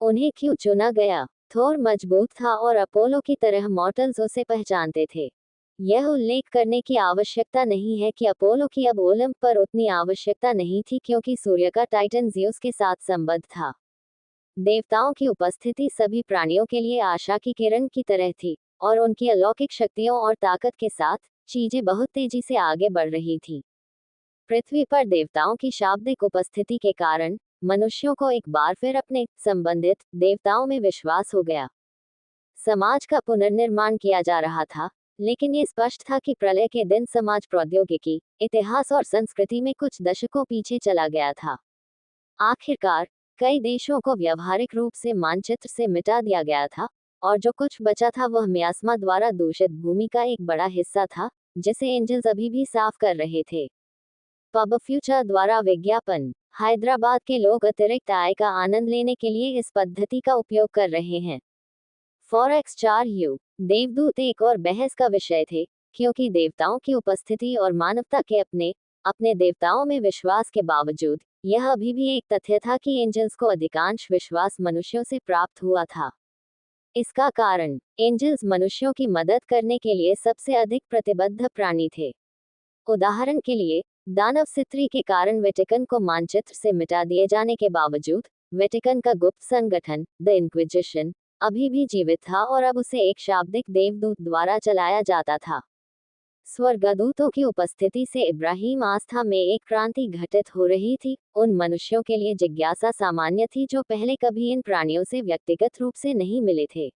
[SPEAKER 1] उन्हें क्यों चुना गया? थोर मजबूत था और अपोलो की तरह मॉर्टल्स उसे पहचानते थे। यह उल्लेख करने की आवश्यकता नहीं है कि अपोलो की अब ओलंप पर उतनी आवश्यकता नहीं थी क्योंकि सूर्य का टाइटन ज़्यूस के साथ संबद्ध था। देवताओं की उपस्थिति सभी प्राणियों के लिए आशा की किरण की तरह थी, और उनकी अलौकिक शक्तियों और ताकत के साथ चीजें बहुत तेजी से आगे बढ़ रही थी। पृथ्वी पर देवताओं की शाब्दिक उपस्थिति के कारण मनुष्यों को एक बार फिर अपने संबंधित देवताओं में विश्वास हो गया। समाज का पुनर्निर्माण किया जा रहा था, लेकिन ये स्पष्ट था कि प्रलय के दिन समाज प्रौद्योगिकी, इतिहास और संस्कृति में कुछ दशकों पीछे चला गया था। आखिरकार कई देशों को व्यावहारिक रूप से मानचित्र से मिटा दिया गया था, और जो कुछ बचा था वह मियास्मा द्वारा दूषित भूमि का एक बड़ा हिस्सा था, जिसे एंजल्स अभी भी साफ कर रहे थे। पब फ्यूचर द्वारा विज्ञापन। हैदराबाद के लोग अतिरिक्त आय का आनंद लेने के लिए इस पद्धति का उपयोग कर रहे हैं। फॉरेक्स 4U देवदूत एक और बहस का विषय थे, क्योंकि देवताओं की उपस्थिति और मानवता के अपने देवताओं में विश्वास के बावजूद यह अभी भी एक तथ्य था कि एंजल्स को अधिकांश विश्वास मनुष्यों से प्राप्त हुआ था। इसका कारण, एंजल्स मनुष्यों की मदद करने के लिए सबसे अधिक प्रतिबद्ध प्राणी थे। उदाहरण के लिए, दानव सित्री के कारण वेटिकन को मानचित्र से मिटा दिए जाने के बावजूद, वेटिकन का गुप्त संगठन, द इंक्विजिशन, अभी भी जीवित था और अब उसे एक शाब्दिक देवदूत द्वारा चलाया जाता था। स्वर्गदूतों की उपस्थिति से इब्राहिम आस्था में एक क्रांति घटित हो रही थी। उन मनुष्यों के लिए जिज्ञासा सामान्य थी जो पहले कभी इन प्राणियों से व्यक्तिगत रूप से नहीं मिले थे।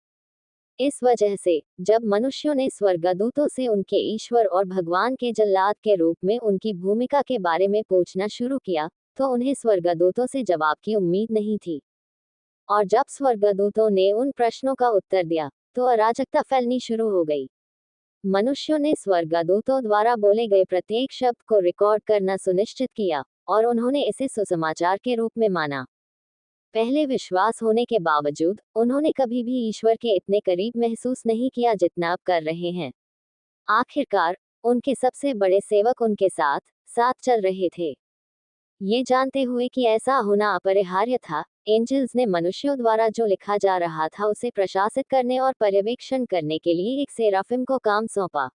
[SPEAKER 1] इस वजह से, जब मनुष्यों ने स्वर्गदूतों से उनके ईश्वर और भगवान के जल्लाद के रूप में उनकी भूमिका के बारे में पूछना शुरू किया, तो उन्हें स्वर्गदूतों से जवाब की उम्मीद नहीं थी। और जब स्वर्गदूतों ने उन प्रश्नों का उत्तर दिया, तो अराजकता फैलनी शुरू हो गई। मनुष्यों ने स्वर्गदूतों द्वारा बोले गए प्रत्येक शब्द को रिकॉर्ड करना सुनिश्चित किया, और उन्होंने इसे सुसमाचार के रूप में माना। पहले विश्वास होने के बावजूद, उन्होंने कभी भी ईश्वर के इतने करीब महसूस नहीं किया जितना अब कर रहे हैं। आखिरकार, उनके सबसे बड़े सेवक उनके साथ साथ चल रहे थे। ये जानते हुए कि ऐसा होना अपरिहार्य था, एंजल्स ने मनुष्यों द्वारा जो लिखा जा रहा था उसे प्रशासित करने और पर्यवेक्षण करने के लिए एक सेराफिम को काम सौंपा।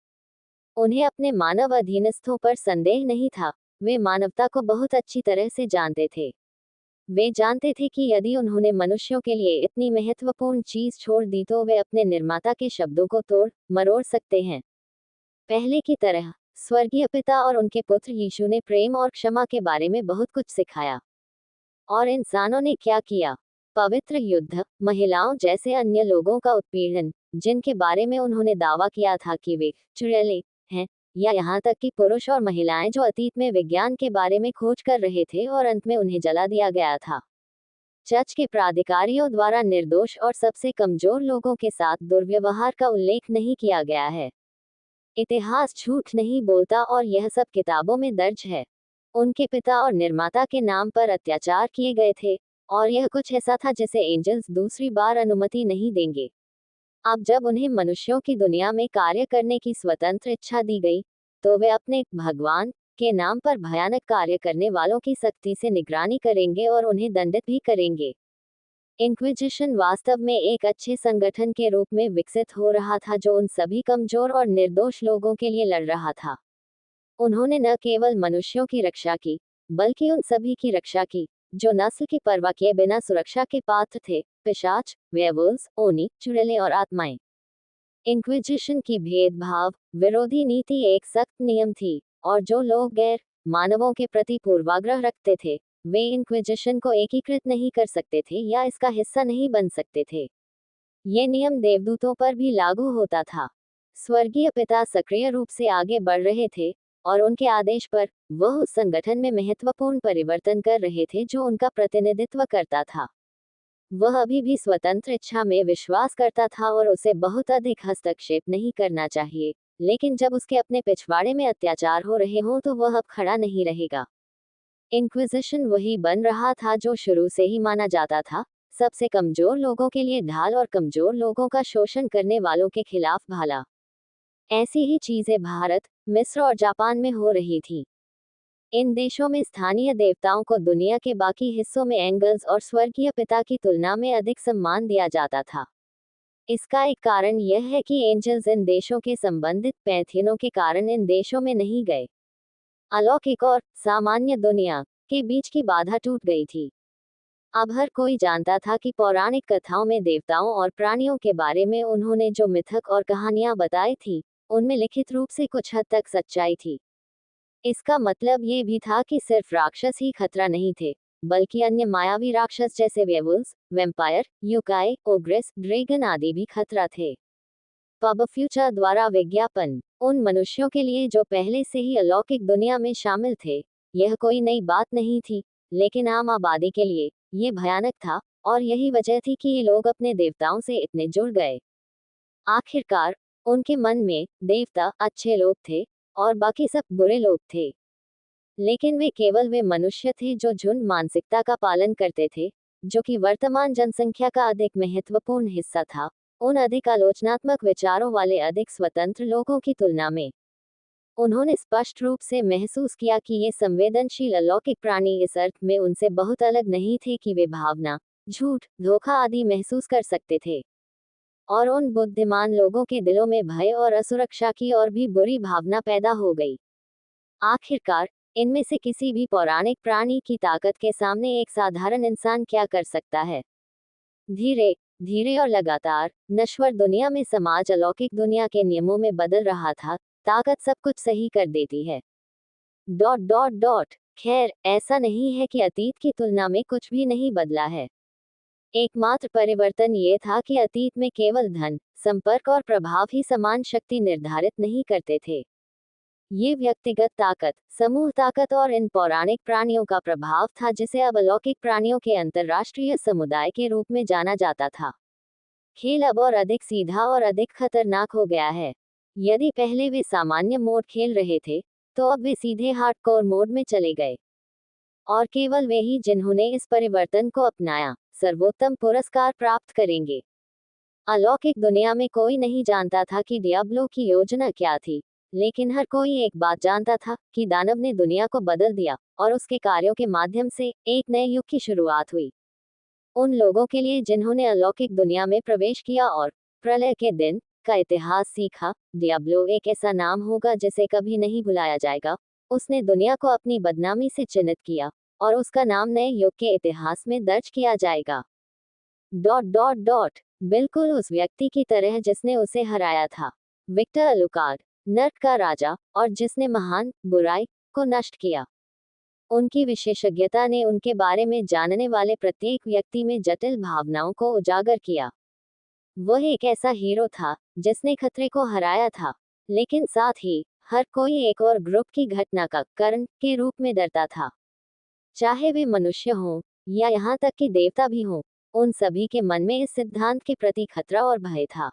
[SPEAKER 1] उन्हें अपने मानव अधीनस्थों पर संदेह नहीं था, वे मानवता को बहुत अच्छी तरह से जानते थे। वे जानते थे कि यदि उन्होंने मनुष्यों के लिए इतनी महत्वपूर्ण चीज छोड़ दी तो वे अपने निर्माता के शब्दों को तोड़ मरोड़ सकते हैं। पहले की तरह, स्वर्गीय पिता और उनके पुत्र यीशु ने प्रेम और क्षमा के बारे में बहुत कुछ सिखाया। और इंसानों ने क्या किया? पवित्र युद्ध, महिलाओं जैसे अन्य लोगों का उत्पीड़न, जिनके बारे में उन्होंने दावा किया था कि वे चुड़ैले हैं, या यहाँ तक कि पुरुष और महिलाएं जो अतीत में विज्ञान के बारे में खोज कर रहे थे और अंत में उन्हें जला दिया गया था। चर्च के प्राधिकारियों द्वारा निर्दोष और सबसे कमजोर लोगों के साथ दुर्व्यवहार का उल्लेख नहीं किया गया है। इतिहास झूठ नहीं बोलता और यह सब किताबों में दर्ज है। उनके पिता और निर्माता के नाम पर अत्याचार किए गए थे, और यह कुछ ऐसा था जिसे एंजल्स दूसरी बार अनुमति नहीं देंगे। अब जब उन्हें मनुष्यों की दुनिया में कार्य करने की स्वतंत्र इच्छा दी गई, तो वे अपने भगवान के नाम पर भयानक कार्य करने वालों की सख्ती से निगरानी करेंगे और उन्हें दंडित भी करेंगे। इंक्विजिशन वास्तव में एक अच्छे संगठन के रूप में विकसित हो रहा था जो उन सभी कमजोर और निर्दोष लोगों के लिए लड़ रहा था। उन्होंने न केवल मनुष्यों की रक्षा की, बल्कि उन सभी की रक्षा की जो नस्ल की परवाह किए बिना सुरक्षा के पात्र थे, पिशाच, वेयरवुल्व्स, ओनी, चुड़ैलें और आत्माएं। इंक्विजिशन की भेदभाव विरोधी नीति एक सख्त नियम थी, और जो लोग गैर मानवों के प्रति पूर्वाग्रह रखते थे, वे इंक्विजिशन को एकीकृत नहीं कर सकते थे या इसका हिस्सा नहीं बन सकते थे। ये नियम देवदूतों पर भी लागू होता था। स्वर्गीय पिता सक्रिय रूप से आगे बढ़ रहे थे, और उनके आदेश पर, वह उस संगठन में महत्वपूर्ण परिवर्तन कर रहे थे जो उनका प्रतिनिधित्व करता था। वह अभी भी स्वतंत्र इच्छा में विश्वास करता था और उसे बहुत अधिक हस्तक्षेप नहीं करना चाहिए, लेकिन जब उसके अपने पिछवाड़े में अत्याचार हो रहे हों तो वह अब खड़ा नहीं रहेगा। इंक्विजिशन वही बन रहा था जो शुरू से ही माना जाता था, सबसे कमजोर लोगों के लिए ढाल और कमजोर लोगों का शोषण करने वालों के खिलाफ भाला। ऐसी ही चीजें भारत, मिस्र और जापान में हो रही थी। इन देशों में स्थानीय देवताओं को दुनिया के बाकी हिस्सों में एंगल्स और स्वर्गीय पिता की तुलना में अधिक सम्मान दिया जाता था। इसका एक कारण यह है कि एंजल्स इन देशों के संबंधित पैंथियनों के कारण इन देशों में नहीं गए। अलौकिक और सामान्य दुनिया के बीच की बाधा टूट गई थी। अब हर कोई जानता था कि पौराणिक कथाओं में देवताओं और प्राणियों के बारे में उन्होंने जो मिथक और कहानियां बताई थी, उनमें लिखित रूप से कुछ हद तक सच्चाई थी। इसका मतलब ये भी था कि सिर्फ राक्षस ही खतरा नहीं थे, बल्कि अन्य मायावी राक्षस जैसे वेयरवुल्व्स, वैम्पायर, युकाई, ओग्रेस, ड्रैगन आदि भी खतरा थे। पब फ्यूचर द्वारा विज्ञापन उन मनुष्यों के लिए जो पहले से ही अलौकिक दुनिया में शामिल थे, यह कोई नई बात नहीं थी, लेकिन आम आबादी के लिए ये भयानक था, और यही वजह थी कि ये लोग अपने देवताओं से इतने जुड़ गए। आखिरकार, उनके मन में देवता अच्छे लोग थे और बाकी सब बुरे लोग थे। लेकिन वे मनुष्य थे जो झुंड मानसिकता का पालन करते थे, जो कि वर्तमान जनसंख्या का अधिक महत्वपूर्ण हिस्सा था, उन अधिक आलोचनात्मक विचारों वाले अधिक स्वतंत्र लोगों की तुलना में। उन्होंने स्पष्ट रूप से महसूस किया कि ये संवेदनशील अलौकिक प्राणी इस अर्थ में उनसे बहुत अलग नहीं थे कि वे भावना, झूठ, धोखा आदि महसूस कर सकते थे। और उन बुद्धिमान लोगों के दिलों में भय और असुरक्षा की और भी बुरी भावना पैदा हो गई। आखिरकार इनमें से किसी भी पौराणिक प्राणी की ताकत के सामने एक साधारण इंसान क्या कर सकता है? धीरे धीरे और लगातार नश्वर दुनिया में समाज अलौकिक दुनिया के नियमों में बदल रहा था। ताकत सब कुछ सही कर देती है। डॉट डॉट डॉट खैर, ऐसा नहीं है कि अतीत की तुलना में कुछ भी नहीं बदला है। एकमात्र परिवर्तन ये था कि अतीत में केवल धन, संपर्क और प्रभाव ही समान शक्ति निर्धारित नहीं करते थे। ये व्यक्तिगत ताकत, समूह ताकत और इन पौराणिक प्राणियों का प्रभाव था जिसे अब अलौकिक प्राणियों के अंतर्राष्ट्रीय समुदाय के रूप में जाना जाता था। खेल अब और अधिक सीधा और अधिक खतरनाक हो गया है। यदि पहले वे सामान्य मोड खेल रहे थे, तो अब वे सीधे हार्डकोर मोड में चले गए। और केवल वे ही जिन्होंने इस परिवर्तन को अपनाया, सर्वोत्तम पुरस्कार प्राप्त करेंगे। अलौकिक दुनिया में कोई नहीं जानता था कि डियाब्लो की योजना क्या थी, लेकिन हर कोई एक बात जानता था कि दानव ने दुनिया को बदल दिया और उसके कार्यों के माध्यम से एक नए युग की शुरुआत हुई। उन लोगों के लिए जिन्होंने अलौकिक दुनिया में प्रवेश किया और प्रलय के दिन का इतिहास सीखा, डियाब्लो एक ऐसा नाम होगा जिसे कभी नहीं भुलाया जाएगा। उसने दुनिया को अपनी बदनामी से चिन्हित किया और उसका नाम नए युग के इतिहास में दर्ज किया जाएगा। डॉट डॉट डॉट बिल्कुल उस व्यक्ति की तरह जिसने उसे हराया था, विक्टर अलुकार्ड, नर्क का राजा, और जिसने महान बुराई को नष्ट किया। उनकी विशेषज्ञता ने उनके बारे में जानने वाले प्रत्येक व्यक्ति में जटिल भावनाओं को उजागर किया। वह एक ऐसा हीरो था जिसने खतरे को हराया था, लेकिन साथ ही हर कोई एक और ग्रुप की घटना का कारण के रूप में डरता था। चाहे वे मनुष्य हों या यहाँ तक कि देवता भी हों, उन सभी के मन में इस सिद्धांत के प्रति खतरा और भय था।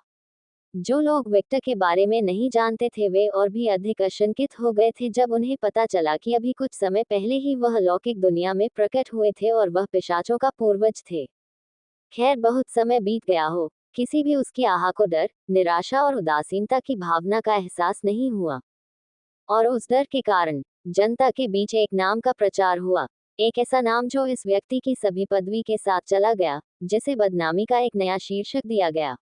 [SPEAKER 1] जो लोग विक्टर के बारे में नहीं जानते थे वे और भी अधिक आशंकित हो गए थे जब उन्हें पता चला कि अभी कुछ समय पहले ही वह अलौकिक दुनिया में प्रकट हुए थे और वह पिशाचों का पूर्वज थे। खैर, बहुत समय बीत गया हो, किसी भी उसकी आह को डर, निराशा और उदासीनता की भावना का एहसास नहीं हुआ। और उस डर के कारण जनता के बीच एक नाम का प्रचार हुआ, एक ऐसा नाम जो इस व्यक्ति की सभी पदवी के साथ चला गया, जिसे बदनामी का एक नया शीर्षक दिया गया।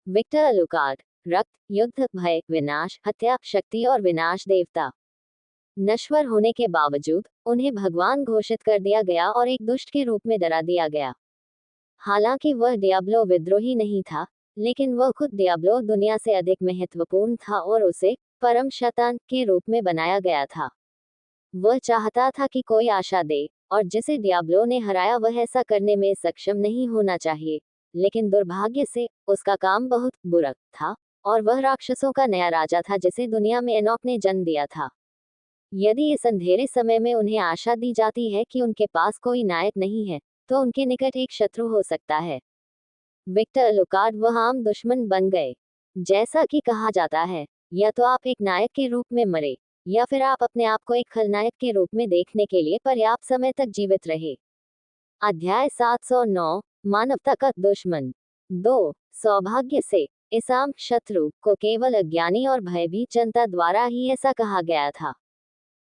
[SPEAKER 1] विक्टर अलुकार्ड, रक्त, युद्ध, भय, विनाश, हत्या, शक्ति और विनाश देवता। नश्वर होने के बावजूद उन्हें भगवान घोषित कर दिया गया और एक दुष्ट के रूप में डरा दिया गया। हालांकि वह डियाब्लो विद्रोही नहीं था, लेकिन वह खुद डियाब्लो दुनिया से अधिक महत्वपूर्ण था और उसे परम शैतान के रूप में बनाया गया था। वह चाहता था कि कोई आशा दे, और जिसे डियाब्लो ने हराया वह ऐसा करने में सक्षम नहीं होना चाहिए, लेकिन दुर्भाग्य से उसका काम बहुत बुरा था और वह राक्षसों का नया राजा था जिसे दुनिया में एनॉक ने जन्म दिया था। यदि इस अंधेरे समय में उन्हें आशा दी जाती है कि उनके पास कोई नायक नहीं है, तो उनके निकट एक शत्रु हो सकता है। विक्टर अलुकार्ड वह आम दुश्मन बन गए। जैसा कि कहा जाता है, या तो आप एक नायक के रूप में मरे, या फिर आप अपने आप को एक खलनायक के रूप में देखने के लिए पर्याप्त समय तक जीवित रहे। अध्याय 709, मानवता का दुश्मन। 2 सौभाग्य से इस आम शत्रु को केवल अज्ञानी और भयभीत जनता द्वारा ही ऐसा कहा गया था।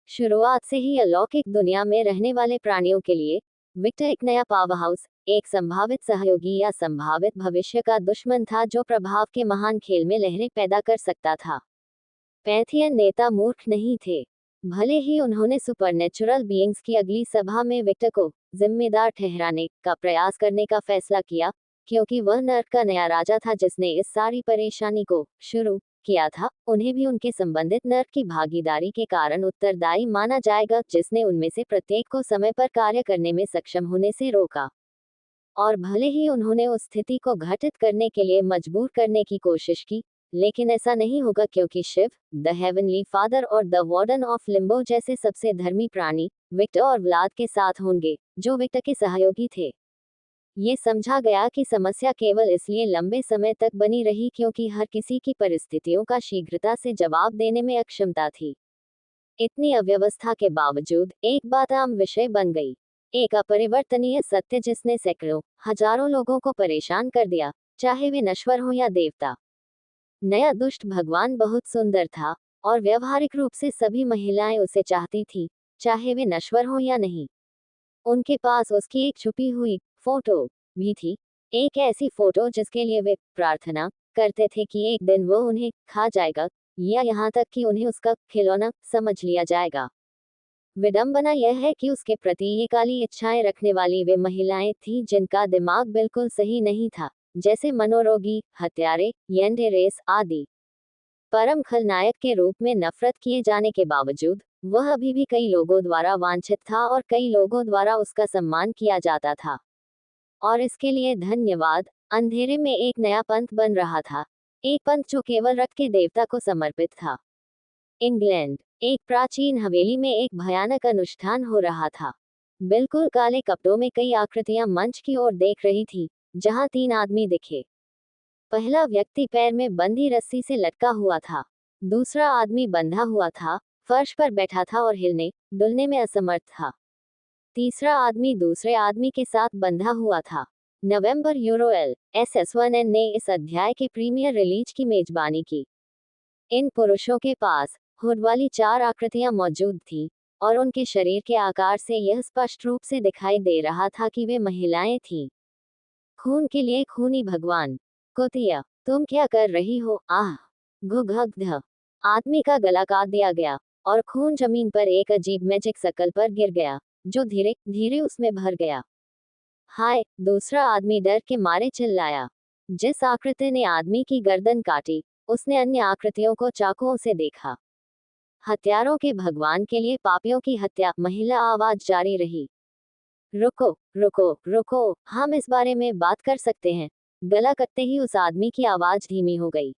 [SPEAKER 1] शुरुआत से ही अलौकिक दुनिया में रहने वाले प्राणियों के लिए विक्टर एक नया पावरहाउस, एक संभावित सहयोगी या संभावित भविष्य का दुश्मन था जो प्रभाव के महान खेल में लहरें पैदा कर सकता था। पैंथियन नेता मूर्ख नहीं थे। भले ही उन्होंने सुपरनेचुरल बीइंग्स की अगली सभा में विक्टर को जिम्मेदार ठहराने का प्रयास करने का फैसला किया, क्योंकि वह नर्क का नया राजा था जिसने इस सारी परेशानी को शुरू किया था, उन्हें भी उनके संबंधित नर्क की भागीदारी के कारण उत्तरदायी माना जाएगा, जिसने उनमें से प्रत्येक को समय पर कार्य करने में सक्षम होने से रोका। और भले ही उन्होंने उस स्थिति को घटित करने के लिए मजबूर करने की कोशिश की, लेकिन ऐसा नहीं होगा क्योंकि शिव, द हेवनली फादर और द वार्डन ऑफ लिम्बो जैसे सबसे धर्मी प्राणी विक्टर और व्लाद के साथ होंगे, जो विक्टर के सहयोगी थे। ये समझा गया कि समस्या केवल इसलिए लंबे समय तक बनी रही क्योंकि हर किसी की परिस्थितियों का शीघ्रता से जवाब देने में अक्षमता थी। इतनी अव्यवस्था के बावजूद एक बात आम विषय बन गई, एक अपरिवर्तनीय सत्य जिसने सैकड़ों, हजारों लोगों को परेशान कर दिया, चाहे वे नश्वर हों या देवता। नया दुष्ट भगवान बहुत सुंदर था, और व्यवहारिक रूप से सभी महिलाएं उसे चाहती थीं, चाहे वे नश्वर हों या नहीं। उनके पास उसकी एक छुपी हुई फोटो भी थी, एक ऐसी फोटो जिसके लिए वे प्रार्थना करते थे कि एक दिन वो उन्हें खा जाएगा, या यहाँ तक कि उन्हें उसका खिलौना समझ लिया जाएगा। विडंबना यह है कि उसके प्रति ये काली इच्छाएं रखने वाली वे महिलाएं थीं जिनका दिमाग बिल्कुल सही नहीं था, जैसे मनोरोगी, हत्यारे, येंडेरेस आदि। परम खलनायक के रूप में नफरत किए जाने के बावजूद वह अभी भी कई लोगों द्वारा वांछित था और कई लोगों द्वारा उसका सम्मान किया जाता था। और इसके लिए धन्यवाद, अंधेरे में एक नया पंथ बन रहा था, एक पंथ जो केवल रक्त के देवता को समर्पित था। इंग्लैंड, एक प्राचीन हवेली में एक भयानक अनुष्ठान हो रहा था। बिल्कुल काले कपड़ों में कई आकृतियां मंच की ओर देख रही थी, जहां 3 आदमी दिखे। पहला व्यक्ति पैर में बंधी रस्सी से लटका हुआ था। दूसरा आदमी बंधा हुआ था, फर्श पर बैठा था और हिलने डुलने में असमर्थ था। तीसरा आदमी दूसरे आदमी के साथ बंधा हुआ था। नवंबर यूरोएल SS1N ने इस अध्याय के प्रीमियर रिलीज की मेजबानी की। इन पुरुषों के पास हुड वाली 4 आकृतियां मौजूद थीं, और उनके शरीर के आकार से यह स्पष्ट रूप से दिखाई दे रहा था कि वे महिलाएं थीं। खून के लिए खूनी भगवान। कुतिया, तुम क्या कर रही हो? आह! घुघुघ! आदमी का गला काट दिया गया, और खून जमीन पर एक अजीब मैजिक शकल पर गिर गया, जो धीरे धीरे उसमें भर गया। हाय! दूसरा आदमी डर के मारे चिल्लाया। जिस आकृति ने आदमी की गर्दन काटी, उसने अन्य आकृतियों को चाकुओं से देखा। हत्यारों के भगवान के लिए पापियों की हत्या, महिला आवाज जारी रही। रुको, रुको, रुको, हम इस बारे में बात कर सकते हैं। गला कटते ही उस आदमी की आवाज धीमी हो गई।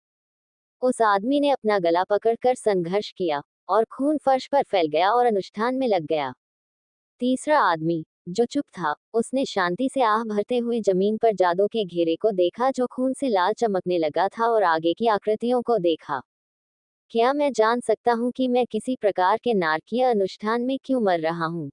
[SPEAKER 1] उस आदमी ने अपना गला पकड़कर संघर्ष किया, और खून फर्श पर फैल गया और अनुष्ठान में लग गया। तीसरा आदमी, जो चुप था, उसने शांति से आह भरते हुए जमीन पर जादू के घेरे को देखा जो खून से लाल चमकने लगा था, और आगे की आकृतियों को देखा। क्या मैं जान सकता हूँ कि मैं किसी प्रकार के नारकीय अनुष्ठान में क्यों मर रहा हूँ?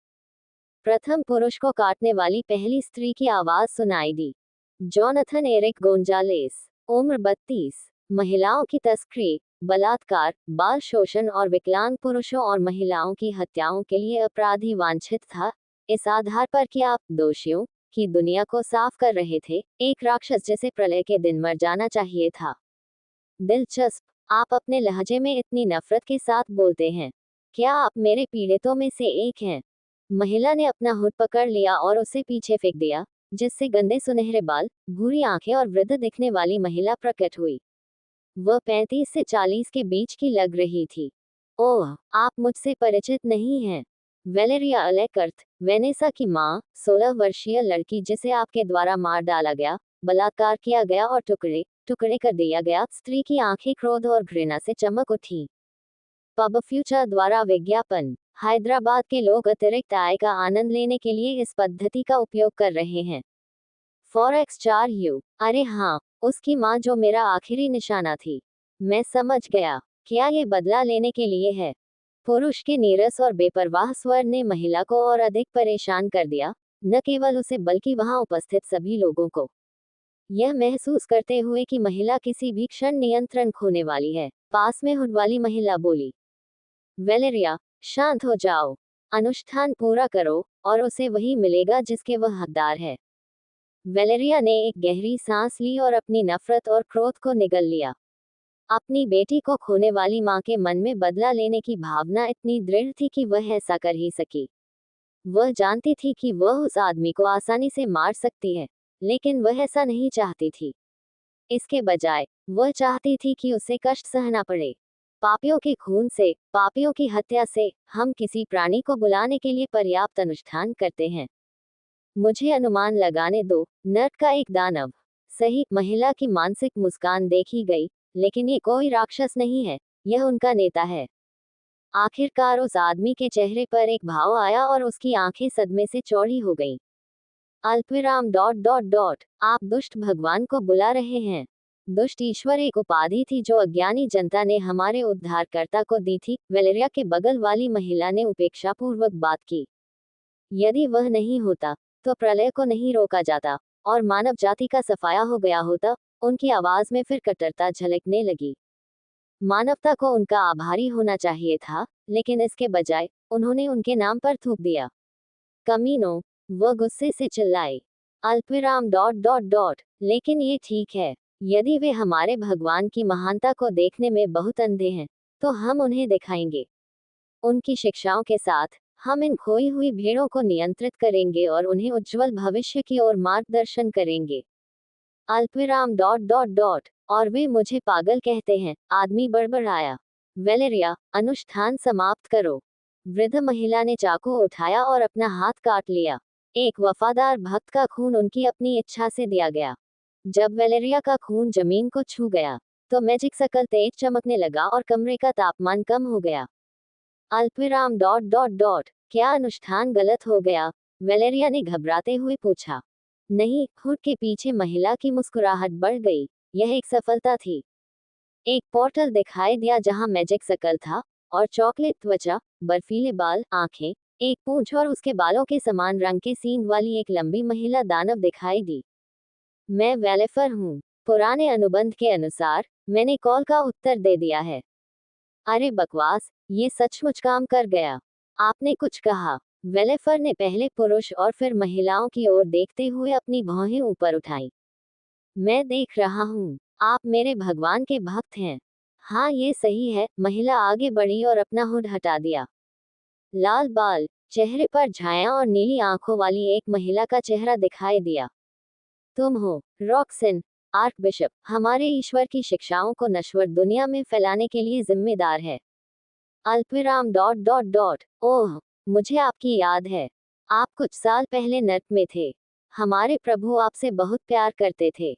[SPEAKER 1] प्रथम पुरुष को काटने वाली पहली स्त्री की आवाज सुनाई दी। जोनाथन एरिक गोंजालेस, उम्र 32, महिलाओं की तस्करी, बलात्कार, बाल शोषण और विकलांग पुरुषों और महिलाओं की हत्याओं के लिए अपराधी वांछित था, इस आधार पर कि आप दोषियों की दुनिया को साफ कर रहे थे, एक राक्षस जिसे प्रलय के दिन मर जाना चाहिए था। दिलचस्प, आप अपने लहजे में इतनी नफरत के साथ बोलते हैं। क्या आप मेरे पीड़ितों में से एक हैं? महिला ने अपना हुड पकड़ लिया और उसे पीछे फेंक दिया, जिससे गंदे सुनहरे बाल, भूरी आंखें और वृद्ध दिखने वाली महिला प्रकट हुई। वह 35 से 40 के बीच की लग रही थी। ओह, आप मुझसे परिचित नहीं हैं। वेलेरिया अलेकर्थ, वेनेसा की माँ, 16 वर्षीय लड़की जिसे आपके द्वारा मार डाला गया, बलात्कार किया गया और टुकड़े टुकड़े कर दिया गया। स्त्री की आंखें क्रोध और घृणा से चमक उठी। पब फ्यूचर द्वारा विज्ञापन। हैदराबाद के लोग अतिरिक्त आय का आनंद लेने के लिए इस पद्धति का उपयोग कर रहे हैं। फॉरेक्स 4U, अरे हाँ, उसकी माँ जो मेरा आखिरी निशाना थी। मैं समझ गया, क्या ये बदला लेने के लिए है? पुरुष के नीरस और बेपरवाह स्वर ने महिला को और अधिक परेशान कर दिया, न केवल उसे बल्कि वहां उपस्थित सभी लोगों को। यह महसूस करते हुए कि महिला किसी भी क्षण नियंत्रण खोने वाली है, पास में हुड वाली महिला बोली, वेलेरिया, शांत हो जाओ। अनुष्ठान पूरा करो, और उसे वही मिलेगा जिसके वह हकदार है। वेलेरिया ने एक गहरी सांस ली और अपनी नफरत और क्रोध को निगल लिया। अपनी बेटी को खोने वाली माँ के मन में बदला लेने की भावना इतनी दृढ़ थी कि वह ऐसा कर ही सकी। वह जानती थी कि वह उस आदमी को आसानी से मार सकती है, लेकिन वह ऐसा नहीं चाहती थी। इसके बजाय, वह चाहती थी कि उसे कष्ट सहना पड़े। पापियों के खून से, पापियों की हत्या से, हम किसी प्राणी को बुलाने के लिए पर्याप्त अनुष्ठान करते हैं। मुझे अनुमान लगाने दो, नर्क का एक दानव। सही, महिला की मानसिक मुस्कान देखी गई, लेकिन ये कोई राक्षस नहीं है, यह उनका नेता है। आखिरकार उस आदमी के चेहरे पर एक भाव आया और उसकी आंखें सदमे से चौड़ी हो गईं। अल्पविराम डॉट डॉट डॉट, आप दुष्ट भगवान को बुला रहे हैं। दुष्ट ईश्वर एक उपाधि थी जो अज्ञानी जनता ने हमारे उद्धारकर्ता को दी थी। वेलेरिया के बगल वाली महिला ने उपेक्षापूर्वक बात की। यदि वह नहीं होता, तो प्रलय को नहीं रोका जाता, और मानव जाति का सफाया हो गया होता। उनकी आवाज में फिर कट्टरता झलकने लगी। मानवता को उनका आभारी होना चाहिए था, लेकिन इसके बजाय, उन्होंने उनके नाम पर थूक दिया। कमीनों, वह गुस्से से चिल्लाई। अल्पविराम डॉट डॉट डॉट। लेकिन ये ठीक है, यदि वे हमारे भगवान की महानता को देखने में बहुत अंधे हैं, तो हम उन्हें दिखाएंगे। उनकी शिक्षाओं के साथ हम इन खोई हुई भीड़ों को नियंत्रित करेंगे और उन्हें उज्जवल भविष्य की ओर मार्गदर्शन करेंगे। अल्पविराम डॉट डॉट डॉट। और वे मुझे पागल कहते हैं, आदमी बड़बड़ाया। वेलेरिया, अनुष्ठान समाप्त करो। वृद्ध महिला ने चाकू उठाया और अपना हाथ काट लिया। एक वफादार भक्त का खून उनकी अपनी इच्छा से दिया गया। जब वेलेरिया का खून जमीन को छू गया, तो मैजिक सर्कल तेज चमकने लगा और कमरे का तापमान कम हो गया। अल्पविराम डॉट डॉट डॉट। क्या अनुष्ठान गलत हो गया? वेलेरिया ने घबराते हुए पूछा। नहीं, हुड के पीछे महिला की मुस्कुराहट बढ़ गई। यह एक सफलता थी। एक पोर्टल दिखाई दिया जहां मैजिक सर्कल था, और चॉकलेट त्वचा, बर्फीले बाल, आंखें, एक पूंछ और उसके बालों के समान रंग के सींग वाली एक लंबी महिला दानव दिखाई दी। मैं वेलेफर हूँ। पुराने अनुबंध के अनुसार मैंने कॉल का उत्तर दे दिया है। अरे बकवास, ये सचमुच काम कर गया। आपने कुछ कहा। वेलेफर ने पहले पुरुष और फिर महिलाओं की ओर देखते हुए अपनी भौहें ऊपर उठाई। मैं देख रहा हूँ, आप मेरे भगवान के भक्त हैं। हाँ, ये सही है। महिला आगे बढ़ी और अपना हुड हटा दिया। लाल बाल, चेहरे पर छाया और नीली आंखों वाली एक महिला का चेहरा दिखाई दिया। तुम हो रॉक्सन, आर्कबिशप, हमारे ईश्वर की शिक्षाओं को नश्वर दुनिया में फैलाने के लिए जिम्मेदार है। अल्पविराम डॉट डॉट डॉट। ओह, मुझे आपकी याद है। आप कुछ साल पहले नर्क में थे। हमारे प्रभु आपसे बहुत प्यार करते थे।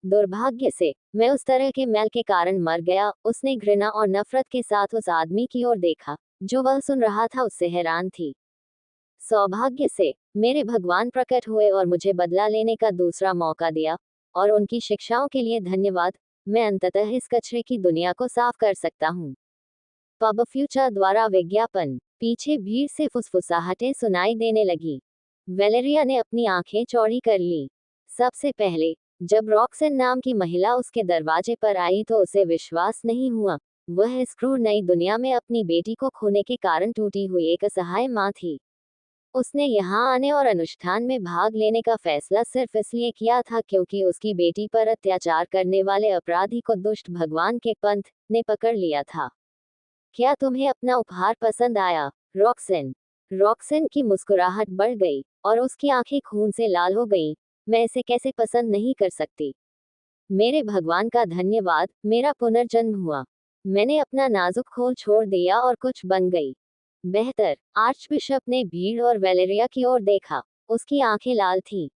[SPEAKER 1] दुर्भाग्य से मैं उस तरह के मैल के कारण मर गया। उसने घृणा और नफरत के साथ उस आदमी की ओर देखा, जो वह सुन रहा था। उससे हैरान थी। सौभाग्य से मेरे भगवान प्रकट हुए और मुझे बदला लेने का दूसरा मौका दिया, और उनकी शिक्षाओं के लिए धन्यवाद। मैं अंततः इस कचरे की दुनिया को साफ कर सकता हूँ। पब फ्यूचर द्वारा विज्ञापन। पीछे भीड़ से फुसफुसाहटें सुनाई देने लगी। वेलेरिया ने अपनी आंखें चौड़ी कर ली। सबसे पहले, जब रॉक्सन नाम की महिला उसके दरवाजे पर आई तो उसे विश्वास नहीं हुआ। वह इस क्रूर नई दुनिया में अपनी बेटी को खोने के कारण टूटी हुई एक असहाय माँ थी। उसने यहाँ आने और अनुष्ठान में भाग लेने का फैसला सिर्फ इसलिए किया था क्योंकि उसकी बेटी पर अत्याचार करने वाले अपराधी को दुष्ट भगवान के पंथ ने पकड़ लिया था। क्या तुम्हें अपना उपहार पसंद आया, रॉक्सन? रॉक्सन की मुस्कुराहट बढ़ गई, और उसकी आंखें खून से लाल हो गईं। मैं इसे कैसे पसंद नहीं कर सकती? मेरे भगवान का धन्यवाद, मेरा पुनर्जन्म हुआ। मैंने अपना नाजुक खोल छोड़ दिया और कुछ बन गई। बेहतर। आर्चबिशप ने भीड़ और वेलेरिया की ओर देखा। उसकी आंखें लाल थीं।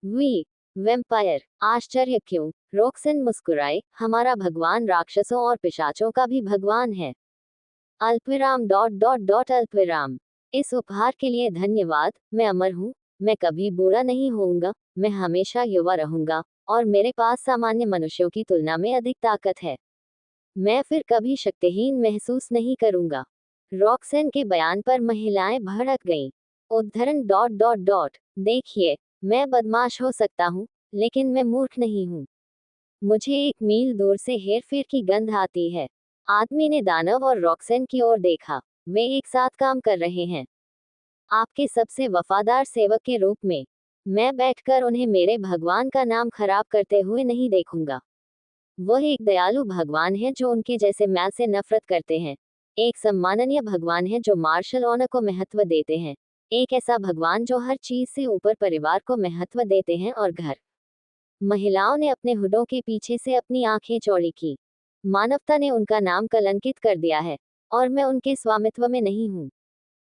[SPEAKER 1] वी वेम्पायर, आश्चर्य क्यों? रॉक्सन मुस्कुराए। हमारा भगवान राक्षसों और पिशाचों का भी भगवान है। अल्पविराम डॉट डॉट डॉट अल्पविराम। इस उपहार के लिए धन्यवाद। मैं अमर हूँ। मैं कभी बूढ़ा नहीं होऊंगा। मैं हमेशा युवा रहूंगा, और मेरे पास सामान्य मनुष्यों की तुलना में अधिक ताकत है। मैं फिर कभी शक्तिहीन महसूस नहीं करूंगा। रॉक्सन के बयान पर महिलाएं भड़क गईं। उद्धरण डॉट डॉट डॉट। देखिए, मैं बदमाश हो सकता हूँ, लेकिन मैं मूर्ख नहीं हूँ। मुझे एक मील दूर से हेरफेर की गंध आती है। आदमी ने दानव और रॉक्सन की ओर देखा। वे एक साथ काम कर रहे हैं। आपके सबसे वफादार सेवक के रूप में, मैं बैठकर उन्हें मेरे भगवान का नाम खराब करते हुए नहीं देखूंगा। वह एक दयालु भगवान है जो उनके जैसे मैल से नफरत करते हैं। एक सम्माननीय भगवान है जो मार्शल ऑनर को महत्व देते हैं। एक ऐसा भगवान जो हर चीज से ऊपर परिवार को महत्व देते हैं और घर। महिलाओं ने अपने हुडों के पीछे से अपनी आंखें चौड़ी की। मानवता ने उनका नाम कलंकित कर दिया है, और मैं उनके स्वामित्व में नहीं हूँ।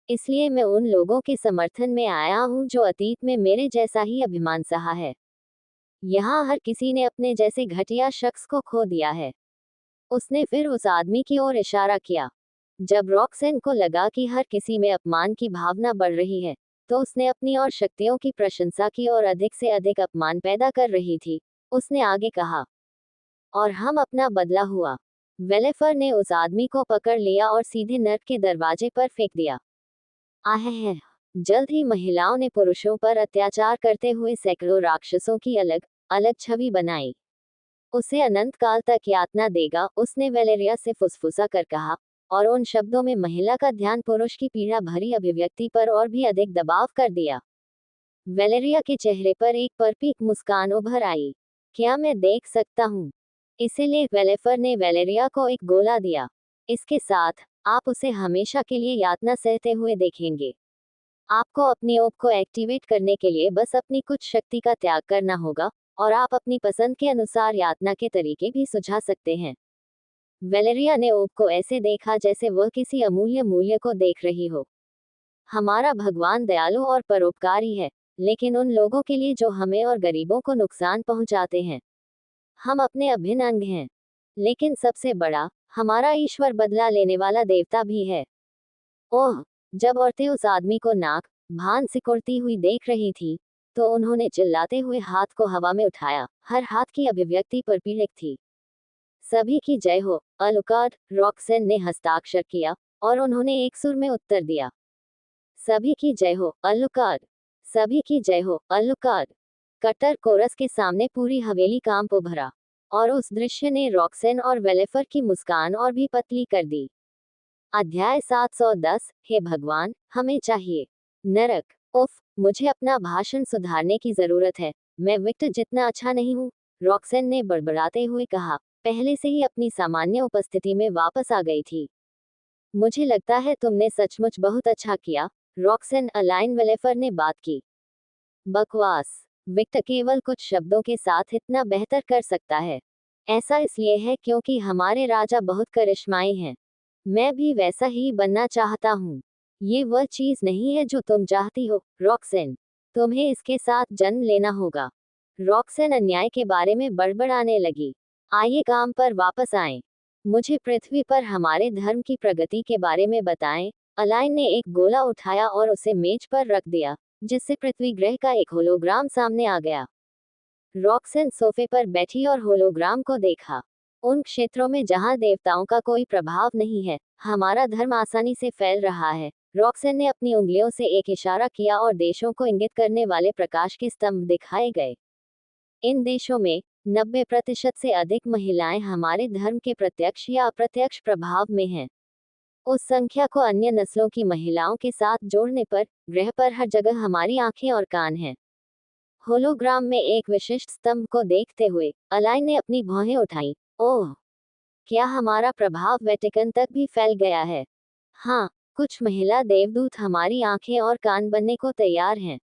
[SPEAKER 1] इसलिए मैं उन लोगों के समर्थन में आया हूँ जो अतीत में मेरे जैसा ही अभिमान सहा है। यहाँ हर किसी ने अपने जैसे घटिया शख्स को खो दिया है। उसने फिर उस आदमी की ओर इशारा किया। जब रॉक्सन को लगा कि हर किसी में अपमान की भावना बढ़ रही है, तो उसने अपनी और शक्तियों की प्रशंसा की और अधिक से अधिक अपमान पैदा कर रही थी। उसने आगे कहा, और हम अपना बदला हुआ। वेलेफर ने उस आदमी को पकड़ लिया और सीधे नर्क के दरवाजे पर फेंक दिया। आहे। जल्द ही महिलाओं ने पुरुषों पर अत्याचार करते हुए सैकड़ों राक्षसों की अलग अलग छवि बनाई। उसे अनंत काल तक यातना देगा, उसने वेलेरिया से फुसफुसा कर कहा, और उन शब्दों में महिला का ध्यान पुरुष की पीड़ा भरी अभिव्यक्ति पर और भी अधिक दबाव कर दिया। वेलेरिया के चेहरे पर एक परफेक्ट मुस्कान उभर आई। क्या मैं देख सकता हूँ? इसीलिए वेलेफर ने वेलेरिया को एक गोला दिया। इसके साथ आप उसे हमेशा के लिए यातना सहते हुए देखेंगे। आपको अपनी ओप को एक्टिवेट करने के लिए बस अपनी कुछ शक्ति का त्याग करना होगा, और आप अपनी पसंद के अनुसार यातना के तरीके भी सुझा सकते हैं। वेलेरिया ने ओप को ऐसे देखा जैसे वह किसी अमूल्य मूल्य को देख रही हो। हमारा भगवान दयालु और परोपकारी है, लेकिन उन लोगों के लिए जो हमें और गरीबों को नुकसान पहुंचाते हैं। हम अपने अभिन्न अंग हैं, लेकिन सबसे बड़ा, हमारा ईश्वर बदला लेने वाला देवता भी है। ओह! जब औरतें उस आदमी को नाक भान सिकुड़ती हुई देख रही थी, तो उन्होंने चिल्लाते हुए हाथ को हवा में उठाया। हर हाथ की अभिव्यक्ति परपीड़ित थी। सभी की जय हो, अलुकार्ड, रॉक्सेन ने हस्ताक्षर किया, और उन्होंने एक सुर में उत्तर दिया। सभी की जय हो, अलुकार्ड। सभी की जय हो, अलुकार्ड। कट्टर कोरस के सामने पूरी हवेली कांप उभरा, और उस दृश्य ने रॉक्सेन और वेलेफर की मुस्कान और भी पतली कर दी। अध्याय 710। हे भगवान, हमें चाहिए नरक। उफ, मुझे अपना भाषण सुधारने की जरूरत है। मैं विक्टर जितना अच्छा नहीं हूँ, रॉक्सेन ने बड़बड़ाते हुए कहा। पहले से ही अपनी सामान्य उपस्थिति में वापस आ गई थी। मुझे लगता है तुमने सचमुच बहुत अच्छा किया, रॉक्सेन, अलाइन वेलेफर ने बात की। बकवास। विक्टर केवल कुछ शब्दों के साथ इतना बेहतर कर सकता है। ऐसा इसलिए है क्योंकि हमारे राजा बहुत करिश्माई हैं। मैं भी वैसा ही बनना चाहता हूँ। ये वह चीज नहीं है जो तुम चाहती हो, रॉक्सेन। तुम्हें इसके साथ जन्म लेना होगा। रॉक्सेन अन्याय के बारे में बड़बड़ाने लगी। आइए काम पर वापस आएं। मुझे पृथ्वी पर हमारे धर्म की प्रगति के बारे में बताएं। अलाइन ने एक गोला उठाया और उसे मेज पर रख दिया, जिससे पृथ्वी ग्रह का एक होलोग्राम सामने आ गया। रॉक्सेन सोफे पर बैठी और होलोग्राम को देखा। उन क्षेत्रों में जहां देवताओं का कोई प्रभाव नहीं है, हमारा धर्म आसानी से फैल रहा है। रॉक्सेन ने अपनी उंगलियों से एक इशारा किया और देशों को इंगित करने वाले प्रकाश के स्तंभ दिखाए गए। इन देशों में 90% से अधिक महिलाएं हमारे धर्म के प्रत्यक्ष या अप्रत्यक्ष प्रभाव में हैं। उस संख्या को अन्य नस्लों की महिलाओं के साथ जोड़ने पर ग्रह पर हर जगह हमारी आंखें और कान हैं। होलोग्राम में एक विशिष्ट स्तंभ को देखते हुए अलाइन ने अपनी भौहें उठाईं। ओह! क्या हमारा प्रभाव वेटिकन तक भी फैल गया है? हाँ, कुछ महिला देवदूत हमारी आंखें और कान बनने को तैयार हैं।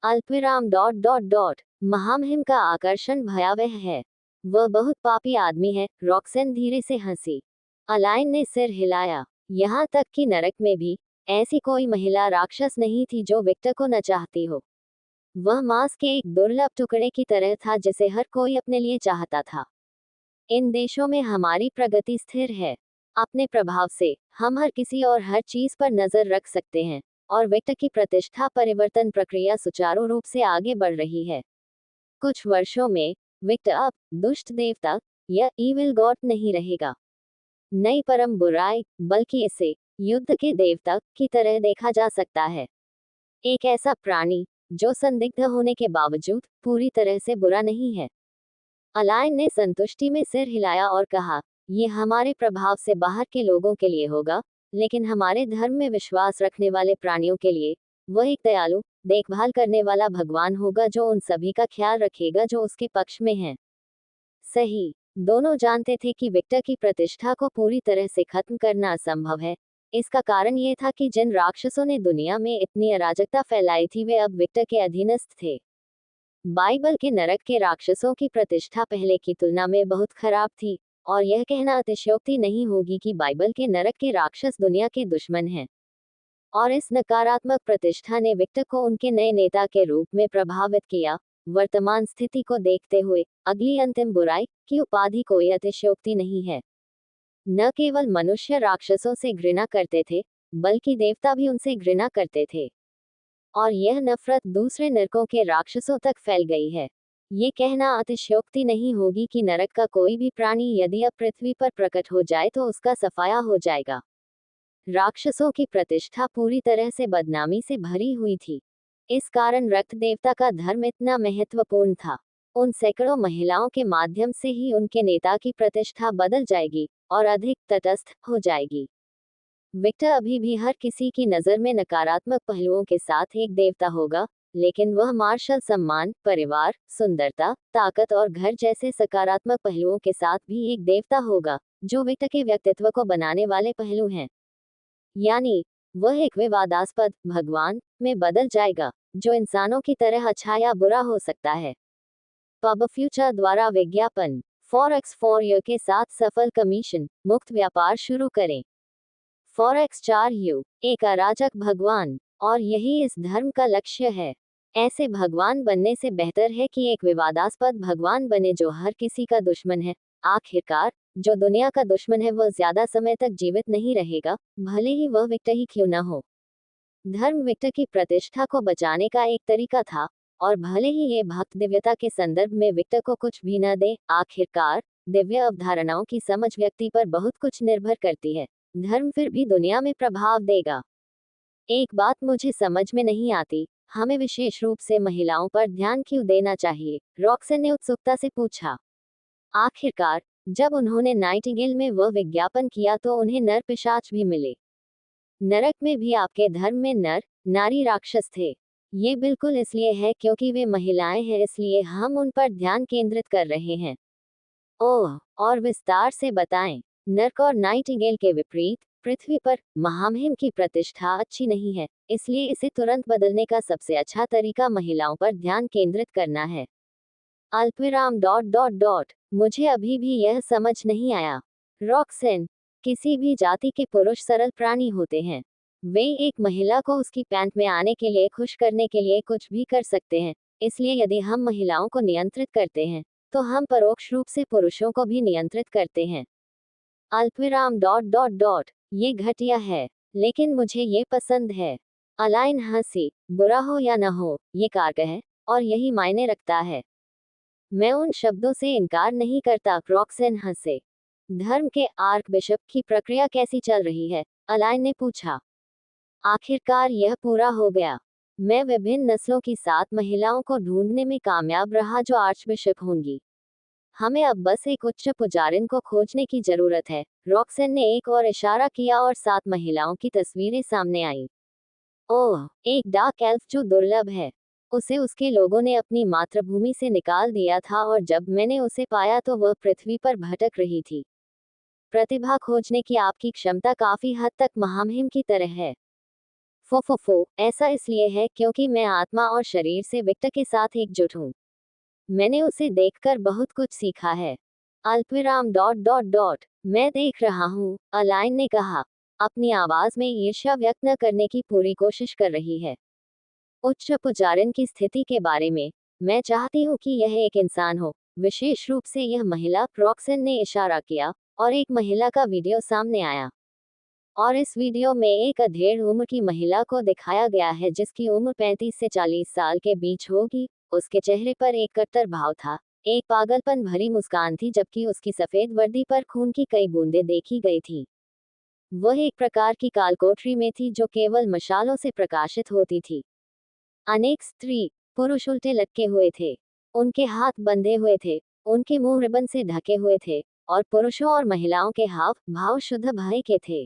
[SPEAKER 1] अल्पविराम डॉट डॉट डॉट। महामहिम का आकर्षण भयावह है। वह बहुत पापी आदमी है, रॉक्सेन धीरे से हंसी। अलाइन ने सिर हिलाया। यहाँ तक कि नरक में भी ऐसी कोई महिला राक्षस नहीं थी जो विक्टर को न चाहती हो। वह मांस के एक दुर्लभ टुकड़े की तरह था जिसे हर कोई अपने लिए चाहता था। इन देशों में हमारी प्रगति स्थिर है। अपने प्रभाव से हम हर किसी और हर चीज पर नजर रख सकते हैं, और विक्टर की प्रतिष्ठा परिवर्तन प्रक्रिया सुचारू रूप से आगे बढ़ रही है। कुछ वर्षों में विक्टर अब दुष्ट देवता या ईविल गॉड नहीं रहेगा। नई परम बुराई, बल्कि इसे युद्ध के देवता की तरह देखा जा सकता है। एक ऐसा प्राणी जो संदिग्ध होने के बावजूद पूरी तरह से बुरा नहीं है। अलाइन ने संतुष्टि में सिर हिलाया और कहा, यह हमारे प्रभाव से बाहर के लोगों के लिए होगा, लेकिन हमारे धर्म में विश्वास रखने वाले प्राणियों के लिए वह एक दयालु, देखभाल करने वाला भगवान होगा जो उन सभी का ख्याल रखेगा जो उसके पक्ष में हैं। सही। दोनों जानते थे कि विक्टर की प्रतिष्ठा को पूरी तरह से खत्म करना असंभव है। इसका कारण यह था कि जिन राक्षसों ने दुनिया में इतनी अराजकता फैलाई थी वे अब विक्टर के अधीनस्थ थे। बाइबल के नरक के राक्षसों की प्रतिष्ठा पहले की तुलना में बहुत खराब थी, और यह कहना अतिशयोक्ति नहीं होगी कि बाइबल के नरक के राक्षस दुनिया के दुश्मन हैं। और इस नकारात्मक प्रतिष्ठा ने विक्टर को उनके नए नेता के रूप में प्रभावित किया। वर्तमान स्थिति को देखते हुए अगली अंतिम बुराई की उपाधि कोई अतिशयोक्ति नहीं है। न केवल मनुष्य राक्षसों से घृणा करते थे, बल्कि देवता भी उनसे घृणा करते थे। और यह नफरत दूसरे नरकों के राक्षसों तक फैल गई है। ये कहना अतिशयोक्ति नहीं होगी कि नरक का कोई भी प्राणी यदि अब पृथ्वी पर प्रकट हो जाए तो उसका सफाया हो जाएगा। राक्षसों की प्रतिष्ठा पूरी तरह से बदनामी से भरी हुई थी। इस कारण रक्त देवता का धर्म इतना महत्वपूर्ण था। उन सैकड़ों महिलाओं के माध्यम से ही उनके नेता की प्रतिष्ठा बदल जाएगी और अधिक तटस्थ हो जाएगी। विक्टर अभी भी हर किसी की नज़र में नकारात्मक पहलुओं के साथ एक देवता होगा, लेकिन वह मार्शल सम्मान, परिवार, सुंदरता, ताकत और घर जैसे सकारात्मक पहलुओं के साथ भी एक देवता होगा, जो विक्टर के व्यक्तित्व को बनाने वाले पहलू हैं। यानी वह एक विवादास्पद भगवान में बदल जाएगा, जो इंसानों की तरह अच्छा या बुरा हो सकता है। पब फ्यूचर द्वारा विज्ञापन फॉरेक्स फॉर यू के साथ सफल कमीशन मुक्त व्यापार शुरू करें। फॉरेक्स 4U एक अराजक भगवान, और यही इस धर्म का लक्ष्य है। ऐसे भगवान बनने से बेहतर है कि एक विवादास्पद भगवान बने जो हर किसी का दुश्मन है। आखिरकार जो दुनिया का दुश्मन है वह ज्यादा समय तक जीवित नहीं रहेगा, भले ही वह विक्टर ही क्यों न हो। धर्म विक्टर की प्रतिष्ठा को बचाने का एक तरीका था, और भले ही ये भक्त दिव्यता के संदर्भ में विक्टर को कुछ भी न दे, आखिरकार दिव्य अवधारणाओं की समझ व्यक्ति पर बहुत कुछ निर्भर करती है। धर्म फिर भी दुनिया में प्रभाव देगा। एक बात मुझे समझ में नहीं आती, हमें विशेष रूप से महिलाओं पर ध्यान क्यों देना चाहिए? रॉक्सन ने उत्सुकता से पूछा। आखिरकार जब उन्होंने नाइटिंगेल में वह विज्ञापन किया तो उन्हें नर पिशाच भी मिले। नरक में भी आपके धर्म में नर नारी राक्षस थे। ये बिल्कुल इसलिए है क्योंकि वे महिलाएं हैं, इसलिए हम उन पर ध्यान केंद्रित कर रहे हैं। ओह, और विस्तार से बताएं। नर्क और नाइटिंगेल के विपरीत पृथ्वी पर महामहिम की प्रतिष्ठा अच्छी नहीं है, इसलिए इसे तुरंत बदलने का सबसे अच्छा तरीका महिलाओं पर ध्यान केंद्रित करना है। अल्पविराम डॉट डॉट डॉट मुझे अभी भी यह समझ नहीं आया। रॉक्सन, किसी भी जाति के पुरुष सरल प्राणी होते हैं। वे एक महिला को उसकी पैंट में आने के लिए खुश करने के लिए कुछ भी कर सकते हैं, इसलिए यदि हम महिलाओं को नियंत्रित करते हैं तो हम परोक्ष रूप से पुरुषों को भी नियंत्रित करते हैं। अल्पविराम डॉट डॉट डॉट ये घटिया है, लेकिन मुझे ये पसंद है। अलाइन हंसी, बुरा हो या न हो, ये कारगर है, और यही मायने रखता है। मैं उन शब्दों से इनकार नहीं करता। रॉक्सन हंसे। धर्म के आर्क बिशप की प्रक्रिया कैसी चल रही है? अलाइन ने पूछा। आखिरकार यह पूरा हो गया। मैं विभिन्न नस्लों की 7 महिलाओं को ढूंढने में कामयाब रहा जो आर्चबिशप होंगी। हमें अब बस एक उच्च पुजारिन को खोजने की जरूरत है। रॉक्सन ने एक और इशारा किया और 7 महिलाओं की तस्वीरें सामने आईं। ओह, एक डार्क एल्फ जो दुर्लभ है। उसे उसके लोगों ने अपनी मातृभूमि से निकाल दिया था और जब मैंने उसे पाया तो वह पृथ्वी पर भटक रही थी। प्रतिभा खोजने की आपकी क्षमता काफी हद तक महामहिम की तरह है। फो ऐसा इसलिए है क्योंकि मैं आत्मा और शरीर से विक्टर के साथ एकजुट हूँ। मैंने उसे देखकर बहुत कुछ सीखा है। अल्पविराम डॉट डॉट डॉट मैं देख रहा हूँ, अलाइन ने कहा, अपनी आवाज में ईर्ष्या व्यक्त न करने की पूरी कोशिश कर रही है। उच्च पुजारिन की स्थिति के बारे में, मैं चाहती हूँ कि यह एक इंसान हो, विशेष रूप से यह महिला। रॉक्सन ने इशारा किया, और एक महिला का वीडियो सामने आया। और इस वीडियो में एक अधेड़ उम्र की महिला को दिखाया गया है जिसकी उम्र 35 से 40 साल के बीच होगी। उसके चेहरे पर एक कट्टर भाव था, एक पागलपन भरी मुस्कान थी, जबकि उसकी सफेद वर्दी पर खून की कई बूंदें देखी गई थी। वह एक प्रकार की कालकोठरी में थी जो केवल मशालों से प्रकाशित होती थी। अनेक स्त्री पुरुष उल्टे लटके हुए थे, उनके हाथ बंधे हुए थे, उनके मुंह रिबन से ढके हुए थे, और पुरुषों और महिलाओं के हाव भाव शुद्ध भय के थे।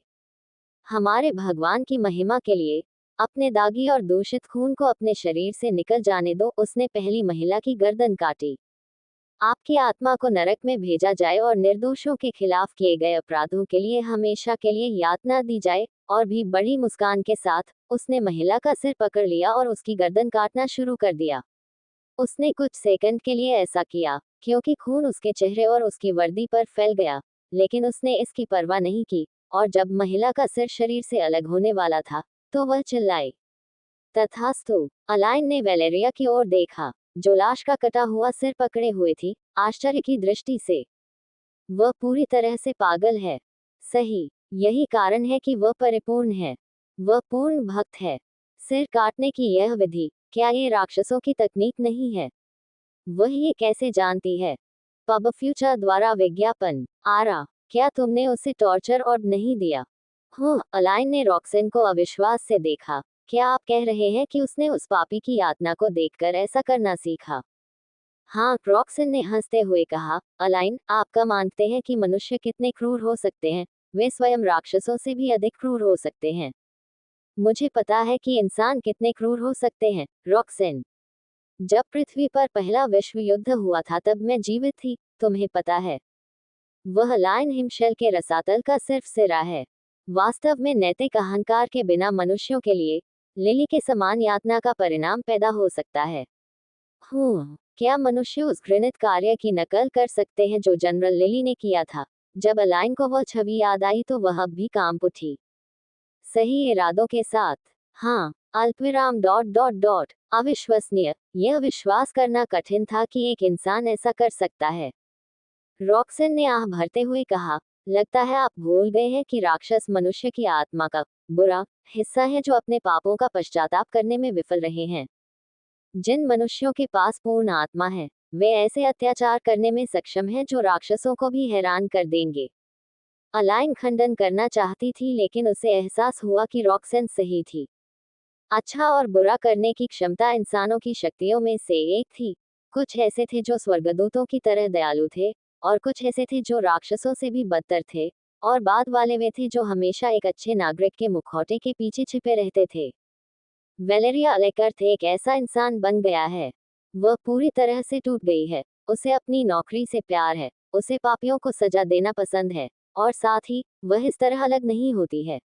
[SPEAKER 1] हमारे भगवान की महिमा के लिए अपने दागी और दूषित खून को अपने शरीर से निकल जाने दो। उसने पहली महिला की गर्दन काटी। आपकी आत्मा को नरक में भेजा जाए और निर्दोषों के खिलाफ किए गए अपराधों के लिए हमेशा के लिए यातना दी जाए। और भी बड़ी मुस्कान के साथ उसने महिला का सिर पकड़ लिया और उसकी गर्दन काटना शुरू कर दिया। उसने कुछ सेकंड के लिए ऐसा किया क्योंकि खून उसके चेहरे और उसकी वर्दी पर फैल गया, लेकिन उसने इसकी परवाह नहीं की, और जब महिला का सिर शरीर से अलग होने वाला था तो वह चिल्लाई, तथास्तु। अलाइन ने वेलेरिया की ओर देखा, जो लाश का कटा हुआ सिर पकड़े हुए थी, आश्चर्य की दृष्टि से। वह पूरी तरह से पागल है। सही, यही कारण है कि वह परिपूर्ण है। वह पूर्ण भक्त है। सिर काटने की यह विधि, क्या ये राक्षसों की तकनीक नहीं है? वह ये कैसे जानती है? पब फ्यूचर द्वारा विज्ञापन। आरा, क्या तुमने उसे टॉर्चर और नहीं दिया? हाँ, अलाइन ने रॉक्सन को अविश्वास से देखा। क्या आप कह रहे हैं कि उसने उस पापी की यातना को देखकर ऐसा करना सीखा? हाँ, रॉक्सन ने हंसते हुए कहा, अलाइन, आपका मानते हैं कि मनुष्य कितने क्रूर हो सकते हैं? वे स्वयं राक्षसों से भी अधिक क्रूर हो सकते हैं। मुझे पता है कि इंसान कितने क्रूर हो सकते हैं, रॉक्सेन। जब पृथ्वी पर पहला विश्व युद्ध हुआ था तब मैं जीवित थी, तुम्हें पता है। वह लायन हिमशैल के रसातल का सिर्फ सिरा है। वास्तव में नैतिक अहंकार के बिना मनुष्यों के लिए लिली के समान यातना का परिणाम पैदा हो सकता है। क्या मनुष्य उस घृणित कार्य की नकल कर सकते हैं जो जनरल लिली ने किया था? जब अलाइन को वह छवि याद आई तो वह अब भी कांप उठी। सही इरादों के साथ। हाँ, अल्पविराम डॉट डॉट डॉट अविश्वसनीय। यह विश्वास करना कठिन था कि एक इंसान ऐसा कर सकता है। रॉक्सन ने आह भरते हुए कहा, लगता है आप भूल गए हैं कि राक्षस मनुष्य की आत्मा का बुरा हिस्सा है जो अपने पापों का पश्चाताप करने में विफल रहे हैं। जिन मनुष्यों के पास पूर्ण आत्मा है, वे ऐसे अत्याचार करने में सक्षम हैं जो राक्षसों को भी हैरान कर देंगे। अलाइन खंडन करना चाहती थी लेकिन उसे एहसास हुआ कि रॉक्सन सही थी। अच्छा और बुरा करने की क्षमता इंसानों की शक्तियों में से एक थी। कुछ ऐसे थे जो स्वर्गदूतों की तरह दयालु थे, और कुछ ऐसे थे जो राक्षसों से भी बदतर थे, और बाद वाले वे थे जो हमेशा एक अच्छे नागरिक के मुखौटे के पीछे छिपे रहते थे। वेलेरिया अलेकर्थ एक ऐसा इंसान बन गया है। वह पूरी तरह से टूट गई है। उसे अपनी नौकरी से प्यार है, उसे पापियों को सजा देना पसंद है, और साथ ही वह इस तरह अलग नहीं होती है।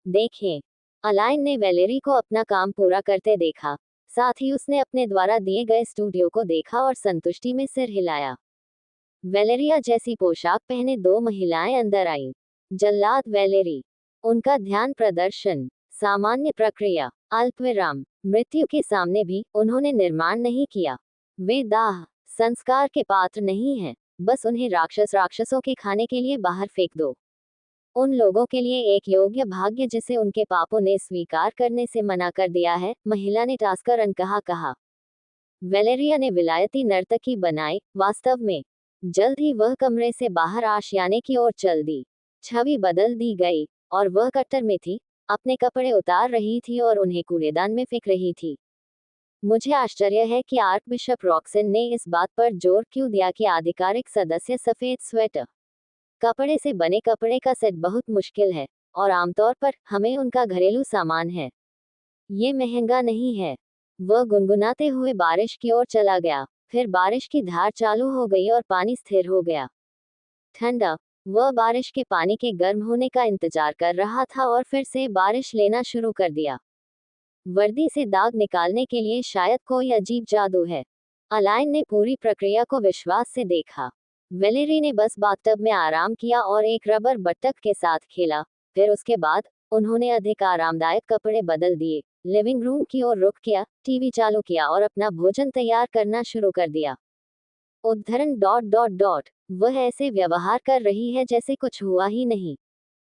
[SPEAKER 1] देखें, अलाइन ने वेलेरी को अपना काम पूरा करते देखा। साथ ही उसने अपने द्वारा दिए गए स्टूडियो को देखा और संतुष्टि में सिर हिलाया। वेलेरिया जैसी पोशाक पहने दो महिलाएं अंदर आईं। जल्लाद वेलेरी। उनका ध्यान प्रदर्शन, सामान्य प्रक्रिया, अल्पविराम, मृत्यु के सामने भी उन्होंने निर्माण नहीं किया। वे दाह संस्कार के पात्र नहीं हैं, बस उन्हें राक्षसों के खाने के लिए बाहर फेंक दो। उन लोगों के लिए एक योग्य भाग्य जिसे उनके पापों ने स्वीकार करने से मना कर दिया है, महिला ने टास्कर अनकहा कहा। वेलेरिया ने विलायती नर्तकी बनाई। वास्तव में जल्द ही वह कमरे से बाहर आशियाने की ओर चल दी। छवि बदल दी गई, और वह कट्टर में थी, अपने कपड़े उतार रही थी और उन्हें कूड़ेदान में फेंक रही थी। मुझे आश्चर्य है कि आर्कबिशप रॉक्सन ने इस बात पर जोर क्यों दिया कि आधिकारिक सदस्य सफेद स्वेटर कपड़े से बने कपड़े का सेट बहुत मुश्किल है, और आमतौर पर हमें उनका घरेलू सामान है। ये महंगा नहीं है। वह गुनगुनाते हुए बारिश की ओर चला गया। फिर बारिश की धार चालू हो गई और पानी स्थिर हो गया। ठंडा। वह बारिश के पानी के गर्म होने का इंतजार कर रहा था और फिर से बारिश लेना शुरू कर दिया। वर्दी से दाग निकालने के लिए शायद कोई अजीब जादू है। अलाइन ने पूरी प्रक्रिया को विश्वास से देखा। वेलेरी ने बस बाथटब में आराम किया और एक रबर बत्तख के साथ खेला। फिर उसके बाद उन्होंने अधिक आरामदायक कपड़े बदल दिए, लिविंग रूम की ओर रुख किया, टीवी चालू किया और अपना भोजन तैयार करना शुरू कर दिया। उद्धरण डॉट डॉट डॉट वह ऐसे व्यवहार कर रही है जैसे कुछ हुआ ही नहीं।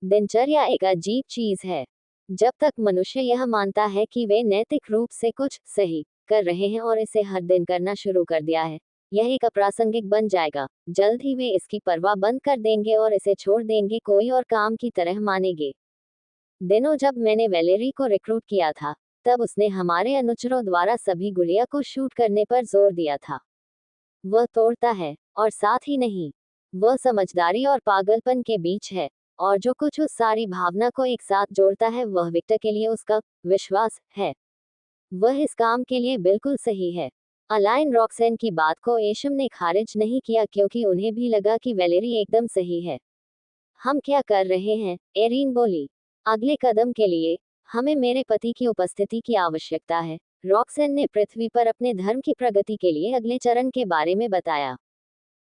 [SPEAKER 1] दिनचर्या एक अजीब चीज है। जब तक मनुष्य यह मानता है कि वे नैतिक रूप से कुछ सही कर रहे हैं और इसे हर दिन करना शुरू कर दिया है, यह एक अप्रासंगिक बन जाएगा। जल्द ही वे इसकी परवाह बंद कर देंगे और इसे छोड़ देंगे, कोई और काम की तरह मानेंगे। दिनों जब मैंने वेलेरी को रिक्रूट किया था, तब उसने हमारे अनुचरों द्वारा सभी गुड़िया को शूट करने पर जोर दिया था। वह तोड़ता है, और साथ ही नहीं, वह समझदारी और पागलपन के बीच है, और जो कुछ उस सारी भावना को एक साथ जोड़ता है वह विक्टर के लिए उसका विश्वास है। वह इस काम के लिए बिल्कुल सही है। अलाइन रॉक्सन की बात को एशम ने खारिज नहीं किया क्योंकि उन्हें भी लगा कि वेलेरी एकदम सही है। हम क्या कर रहे हैं? एरिन बोली। अगले कदम के लिए हमें मेरे पति की उपस्थिति की आवश्यकता है। रॉक्सन ने पृथ्वी पर अपने धर्म की प्रगति के लिए अगले चरण के बारे में बताया।